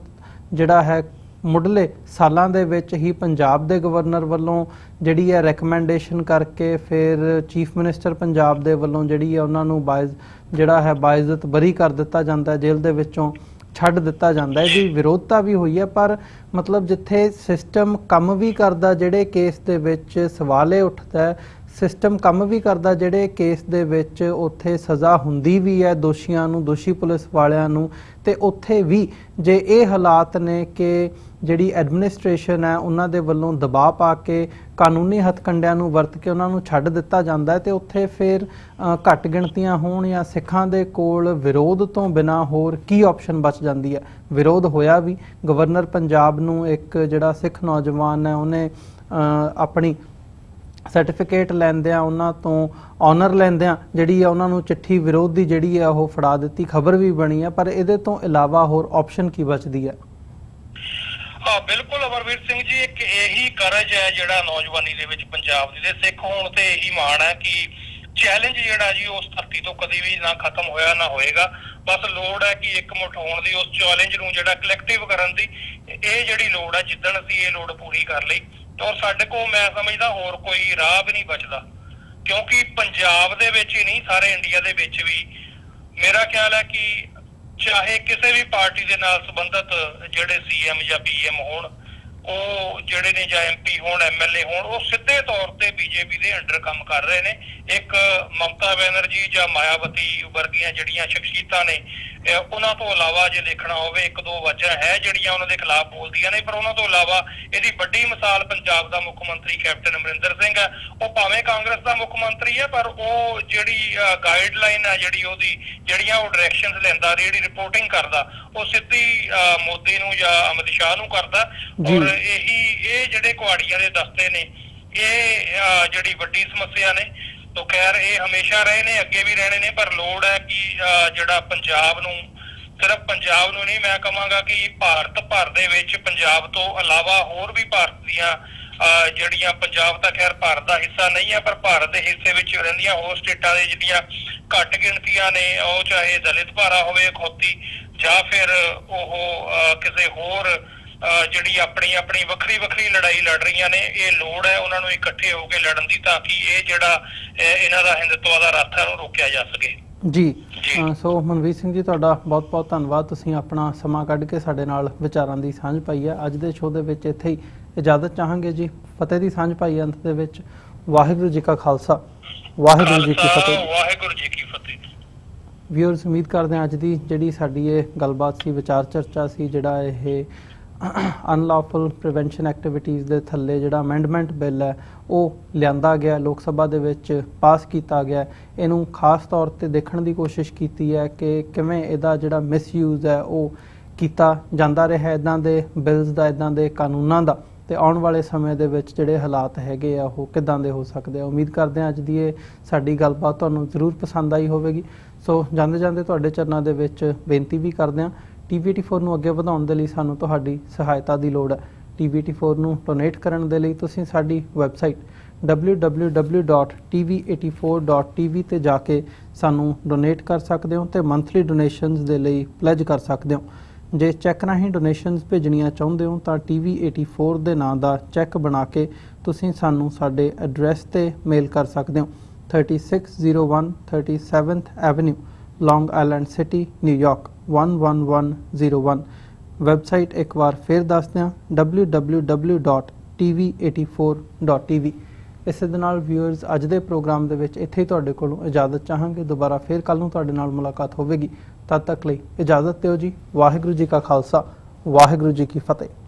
ਜਿਹੜਾ ਹੈ ਮੁੱਢਲੇ ਸਾਲਾਂ ਦੇ ਵਿੱਚ ਹੀ ਪੰਜਾਬ ਦੇ ਗਵਰਨਰ ਵੱਲੋਂ ਜਿਹੜੀ ਹੈ ਰეკਮੈਂਡੇਸ਼ਨ ਕਰਕੇ ਫਿਰ ਚੀਫ ਮਿਨਿਸਟਰ ਪੰਜਾਬ ਦੇ ਵੱਲੋਂ ਜਿਹੜੀ ਹੈ ਉਹਨਾਂ ਨੂੰ ਬਾਇਜ਼ਤ ਬਰੀ ਕਰ ਦਿੱਤਾ ਜਾਂਦਾ, ਜੇਲ੍ਹ ਦੇ ਵਿੱਚੋਂ ਛੱਡ ਦਿੱਤਾ ਜਾਂਦਾ। ਇਹਦੀ ਵਿਰੋਧਤਾ ਵੀ ਹੋਈ ਹੈ, ਪਰ ਮਤਲਬ ਜਿੱਥੇ ਸਿਸਟਮ ਕੰਮ ਵੀ ਕਰਦਾ, ਜਿਹੜੇ ਕੇਸ ਦੇ ਵਿੱਚ ਸਵਾਲ ਇਹ ਉੱਠਦਾ ਹੈ, ਸਿਸਟਮ ਕੰਮ ਵੀ ਕਰਦਾ ਜਿਹੜੇ ਕੇਸ ਦੇ ਵਿੱਚ ਉੱਥੇ ਸਜ਼ਾ ਹੁੰਦੀ ਵੀ ਹੈ ਦੋਸ਼ੀਆਂ ਨੂੰ, ਦੋਸ਼ੀ ਪੁਲਿਸ ਵਾਲਿਆਂ ਨੂੰ, ਤੇ ਉੱਥੇ ਵੀ ਜੇ ਇਹ ਹਾਲਾਤ ਨੇ ਕਿ ਜਿਹੜੀ ਐਡਮਿਨਿਸਟ੍ਰੇਸ਼ਨ ਹੈ ਉਹਨਾਂ ਦੇ ਵੱਲੋਂ ਦਬਾਅ ਪਾ ਕੇ ਕਾਨੂੰਨੀ ਹੱਥਕੰਡਿਆਂ ਨੂੰ ਵਰਤ ਕੇ ਉਹਨਾਂ ਨੂੰ ਛੱਡ ਦਿੱਤਾ ਜਾਂਦਾ ਹੈ, ਤੇ ਉੱਥੇ ਫਿਰ ਘੱਟ ਗਿਣਤੀਆਂ ਹੋਣ ਜਾਂ ਸਿੱਖਾਂ ਦੇ ਕੋਲ ਵਿਰੋਧ ਤੋਂ ਬਿਨਾਂ ਹੋਰ ਕੀ ਆਪਸ਼ਨ ਬਚ ਜਾਂਦੀ ਹੈ। ਵਿਰੋਧ ਹੋਇਆ ਵੀ, ਗਵਰਨਰ ਪੰਜਾਬ ਨੂੰ ਇੱਕ ਜਿਹੜਾ ਸਿੱਖ ਨੌਜਵਾਨ ਹੈ ਉਹਨੇ ਆਪਣੀ ਸਰਟੀਫਿਕੇਟ ਲੈਂਦਿਆਂ ਉਹਨਾਂ ਤੋਂ ਆਨਰ ਲੈਂਦਿਆਂ ਜਿਹੜੀ ਹੈ ਉਹਨਾਂ ਨੂੰ ਚਿੱਠੀ ਵਿਰੋਧ ਦੀ ਜਿਹੜੀ ਹੈ ਉਹ ਫੜਾ ਦਿੱਤੀ, ਖਬਰ ਵੀ ਬਣੀ ਹੈ। ਪਰ ਇਹਦੇ ਤੋਂ ਇਲਾਵਾ ਹੋਰ ਆਪਸ਼ਨ ਕੀ ਬਚਦੀ ਹੈ? ਬਿਲਕੁਲ ਅਮਰਵੀਰ ਸਿੰਘ ਜੀ, ਇੱਕ ਇਹੀ ਕਰਜ ਹੈ ਜਿਹੜਾ ਨੌਜਵਾਨੀ ਦੇ ਵਿੱਚ ਪੰਜਾਬ ਦੇ ਸਿੱਖ ਹੋਣ ਤੇ ਇਹੀ ਮਾਣ ਹੈ ਕਿ ਚੈਲੰਜ ਜਿਹੜਾ ਜੀ ਉਸ ਧਰਤੀ ਤੋਂ ਕਦੀ ਵੀ ਨਾ ਖਤਮ ਹੋਇਆ ਨਾ ਹੋਏਗਾ। ਬਸ ਲੋੜ ਹੈ ਕਿ ਇਕਮੁੱਠ ਹੋਣ ਦੀ, ਉਸ ਚੈਲੰਜ ਨੂੰ ਜਿਹੜਾ ਕਲੈਕਟਿਵ ਕਰਨ ਦੀ, ਇਹ ਜਿਹੜੀ ਲੋੜ ਹੈ, ਜਿੱਦਣ ਅਸੀਂ ਇਹ ਲੋੜ ਪੂਰੀ ਕਰ ਲਈ ਔਰ ਸਾਡੇ ਕੋਲ ਮੈਂ ਸਮਝਦਾ ਹੋਰ ਕੋਈ ਰਾਹ ਵੀ ਨਹੀਂ ਬਚਦਾ, ਕਿਉਂਕਿ ਪੰਜਾਬ ਦੇ ਵਿੱਚ ਹੀ ਨਹੀਂ ਸਾਰੇ ਇੰਡੀਆ ਦੇ ਵਿੱਚ ਵੀ ਮੇਰਾ ਖਿਆਲ ਹੈ ਕਿ ਚਾਹੇ ਕਿਸੇ ਵੀ ਪਾਰਟੀ ਦੇ ਨਾਲ ਸੰਬੰਧਿਤ ਜਿਹੜੇ CM ਜਾਂ PM ਹੋਣ, ਉਹ ਜਿਹੜੇ ਨੇ ਜਾਂ MP ਹੋਣ, MLA ਹੋਣ, ਉਹ ਸਿੱਧੇ ਤੌਰ ਤੇ BJP ਦੇ ਅੰਡਰ ਕੰਮ ਕਰ ਰਹੇ ਨੇ। ਇੱਕ ਮਮਤਾ ਬੈਨਰਜੀ ਜਾਂ ਮਾਇਆਵਤੀ ਵਰਗੀਆਂ ਜਿਹੜੀਆਂ ਸ਼ਖਸੀਅਤਾਂ ਨੇ, ਉਹਨਾਂ ਤੋਂ ਇਲਾਵਾ ਜੇ ਦੇਖਣਾ ਹੋਵੇ ਇੱਕ ਦੋ ਵਜ੍ਹਾ ਹੈ ਜਿਹੜੀਆਂ ਉਹਨਾਂ ਦੇ ਖਿਲਾਫ ਬੋਲਦੀਆਂ ਨੇ, ਪਰ ਉਹਨਾਂ ਤੋਂ ਇਲਾਵਾ ਇਹਦੀ ਵੱਡੀ ਮਿਸਾਲ ਪੰਜਾਬ ਦਾ ਮੁੱਖ ਮੰਤਰੀ ਕੈਪਟਨ ਅਮਰਿੰਦਰ ਸਿੰਘ ਹੈ। ਉਹ ਭਾਵੇਂ ਕਾਂਗਰਸ ਦਾ ਮੁੱਖ ਮੰਤਰੀ ਹੈ, ਪਰ ਉਹ ਜਿਹੜੀ ਗਾਈਡਲਾਈਨ ਹੈ ਜਿਹੜੀ ਉਹਦੀ, ਜਿਹੜੀਆਂ ਉਹ ਡਾਇਰੈਕਸ਼ਨਸ ਲੈਂਦਾ, ਜਿਹੜੀ ਰਿਪੋਰਟਿੰਗ ਕਰਦਾ, ਉਹ ਸਿੱਧੀ ਮੋਦੀ ਨੂੰ ਜਾਂ ਅਮਿਤ ਸ਼ਾਹ ਨੂੰ ਕਰਦਾ। ਔਰ ਇਹ ਜਿਹੜੇ ਕੁਹਾੜੀਆਂ ਦੇ ਦਸਤੇ ਨੇ, ਇਹ ਜਿਹੜੀ ਵੱਡੀ ਸਮੱਸਿਆ ਨੇ। ਤੋ ਖੈਰ ਇਹ ਹਮੇਸ਼ਾ ਰਹੇ ਨੇ, ਅੱਗੇ ਵੀ ਰਹਿਣੇ ਨੇ, ਪਰ ਲੋੜ ਹੈ ਕਿ ਜਿਹੜਾ ਪੰਜਾਬ ਨੂੰ, ਸਿਰਫ ਪੰਜਾਬ ਨੂੰ ਨਹੀਂ, ਮੈਂ ਕਹਾਂਗਾ ਕਿ ਭਾਰਤ ਭਰ ਦੇ ਵਿੱਚ ਪੰਜਾਬ ਤੋਂ ਇਲਾਵਾ ਹੋਰ ਵੀ ਭਾਰਤ ਦੀਆਂ ਜਿਹੜੀਆਂ, ਪੰਜਾਬ ਤਾਂ ਖੈਰ ਭਾਰਤ ਦਾ ਹਿੱਸਾ ਨਹੀਂ ਹੈ, ਪਰ ਭਾਰਤ ਦੇ ਹਿੱਸੇ ਵਿੱਚ ਰਹਿੰਦੀਆਂ ਹੋਰ ਸਟੇਟਾਂ ਦੇ ਜਿਹੜੀਆਂ ਘੱਟ ਗਿਣਤੀਆਂ ਨੇ, ਉਹ ਚਾਹੇ ਦਲਿਤ ਭਾਰਾ ਹੋਵੇ ਅਖੌਤੀ, ਜਾਂ ਫਿਰ ਉਹ ਕਿਸੇ ਹੋਰ ਜਿਹੜੀ ਆਪਣੀ ਵੱਖਰੀ ਲੜਾਈ ਲੜ ਰਹੀਆਂ ਨੇ, ਇਹ ਲੋੜ ਹੈ ਉਹਨਾਂ ਨੂੰ ਇਕੱਠੇ ਹੋ ਕੇ ਲੜਨ ਦੀ, ਤਾਂ ਕਿ ਇਹ ਜਿਹੜਾ ਇਹਨਾਂ ਦਾ ਹਿੰਦੂਤਵ ਦਾ ਰੱਥ ਹੈ ਉਹ ਰੋਕਿਆ ਜਾ ਸਕੇ ਜੀ। ਸੋ ਮਨਵੀਰ ਸਿੰਘ ਜੀ, ਤੁਹਾਡਾ ਬਹੁਤ ਬਹੁਤ ਧੰਨਵਾਦ, ਤੁਸੀਂ ਆਪਣਾ ਸਮਾਂ ਕੱਢ ਕੇ ਸਾਡੇ ਨਾਲ ਵਿਚਾਰਾਂ ਦੀ ਸਾਂਝ ਪਾਈ ਹੈ। ਅੱਜ ਦੇ ਸ਼ੋਅ ਦੇ ਵਿੱਚ ਇੱਥੇ ਹੀ ਇਜਾਜ਼ਤ ਚਾਹਾਂਗੇ ਜੀ। ਫਤਿਹ ਦੀ ਸਾਂਝ ਪਾਈ ਅੰਤ ਦੇ ਵਿੱਚ। ਵਾਹਿਗੁਰੂ ਜੀ ਕਾ ਖਾਲਸਾ, ਵਾਹਿਗੁਰੂ ਜੀ ਕੀ ਫਤਿਹ। ਵਾਹਿਗੁਰੂ ਜੀ ਕੀ ਫਤਿਹ। ਵਿਊਅਰਸ, ਉਮੀਦ ਕਰਦੇ ਹਾਂ ਅੱਜ ਦੀ ਜਿਹੜੀ ਸਾਡੀ ਇਹ ਗੱਲਬਾਤ ਸੀ, ਵਿਚਾਰ ਚਰਚਾ ਸੀ, ਜਿਹੜਾ ਇਹ ਅਨਲੌਫੁਲ ਪ੍ਰੀਵੈਂਸ਼ਨ ਐਕਟੀਵਿਟੀਜ਼ ਦੇ ਥੱਲੇ ਜਿਹੜਾ ਅਮੈਂਡਮੈਂਟ ਬਿੱਲ ਹੈ ਉਹ ਲਿਆਂਦਾ ਗਿਆ, ਲੋਕ ਸਭਾ ਦੇ ਵਿੱਚ ਪਾਸ ਕੀਤਾ ਗਿਆ, ਇਹਨੂੰ ਖਾਸ ਤੌਰ ਤੇ ਦੇਖਣ ਦੀ ਕੋਸ਼ਿਸ਼ ਕੀਤੀ ਹੈ ਕਿ ਕਿਵੇਂ ਇਹਦਾ ਜਿਹੜਾ ਮਿਸਯੂਜ਼ ਹੈ ਉਹ ਕੀਤਾ ਜਾਂਦਾ ਰਿਹਾ ਇੱਦਾਂ ਦੇ ਬਿੱਲਸ ਦਾ, ਇੱਦਾਂ ਦੇ ਕਾਨੂੰਨਾਂ ਦਾ, ਤੇ ਆਉਣ ਵਾਲੇ ਸਮੇਂ ਦੇ ਵਿੱਚ ਜਿਹੜੇ ਹਾਲਾਤ ਹੈਗੇ ਆ ਉਹ ਕਿੱਦਾਂ ਦੇ ਹੋ ਸਕਦੇ ਆ। ਉਮੀਦ ਕਰਦੇ ਹਾਂ ਅੱਜ ਦੀ ਇਹ ਸਾਡੀ ਗੱਲਬਾਤ ਤੁਹਾਨੂੰ ਜ਼ਰੂਰ ਪਸੰਦ ਆਈ ਹੋਵੇਗੀ। ਸੋ ਜਾਂਦੇ ਜਾਂਦੇ ਤੁਹਾਡੇ ਚਰਨਾਂ ਦੇ ਵਿੱਚ ਬੇਨਤੀ ਵੀ ਕਰਦੇ ਹਾਂ, TVT4 ਨੂੰ ਅੱਗੇ ਵਧਾਉਣ ਦੇ ਲਈ ਸਾਨੂੰ ਤੁਹਾਡੀ ਸਹਾਇਤਾ ਦੀ ਲੋੜ ਹੈ। TVT4 ਨੂੰ ਡੋਨੇਟ ਕਰਨ ਦੇ ਲਈ ਤੁਸੀਂ ਸਾਡੀ ਵੈਬਸਾਈਟ www.tv84.tv ਤੇ ਜਾ ਕੇ ਸਾਨੂੰ ਡੋਨੇਟ ਕਰ ਸਕਦੇ ਹੋ ਤੇ ਮੰਥਲੀ ਡੋਨੇਸ਼ਨਸ ਦੇ ਲਈ ਪਲੇਜ ਕਰ ਸਕਦੇ ਹੋ। ਜੇ ਚੈੱਕ ਰਾਹੀਂ ਡੋਨੇਸ਼ਨਸ ਭੇਜਣੀਆਂ ਚਾਹੁੰਦੇ ਹੋ ਤਾਂ TV84 ਦੇ ਨਾਂ ਦਾ ਚੈੱਕ ਬਣਾ ਕੇ ਤੁਸੀਂ ਸਾਨੂੰ ਸਾਡੇ ਐਡਰੈਸ ਤੇ ਮੇਲ ਕਰ ਸਕਦੇ ਹੋ 3601 37th ਐਵਨਿਊ ਲੌਂਗ ਆਈਲੈਂਡ ਸਿਟੀ ਨਿਊਯਾਰਕ 11101 ਵੈਬਸਾਈਟ ਇੱਕ ਵਾਰ ਫਿਰ ਦੱਸ ਦਿਆਂ www.tv84.tv। ਇਸੇ ਦੇ ਨਾਲ ਵਿਊਅਰਸ ਅੱਜ ਦੇ ਪ੍ਰੋਗਰਾਮ ਦੇ ਵਿੱਚ ਇੱਥੇ ਹੀ ਤੁਹਾਡੇ ਕੋਲੋਂ ਇਜਾਜ਼ਤ ਚਾਹਾਂਗੇ। ਦੁਬਾਰਾ ਫਿਰ ਕੱਲ ਨੂੰ ਤੁਹਾਡੇ ਨਾਲ ਮੁਲਾਕਾਤ ਹੋਵੇਗੀ। ਤਦ ਤੱਕ ਲਈ ਇਜਾਜ਼ਤ ਦਿਓ ਜੀ। ਵਾਹਿਗੁਰੂ ਜੀ ਕਾ ਖਾਲਸਾ, ਵਾਹਿਗੁਰੂ ਜੀ ਕੀ ਫਤਿਹ।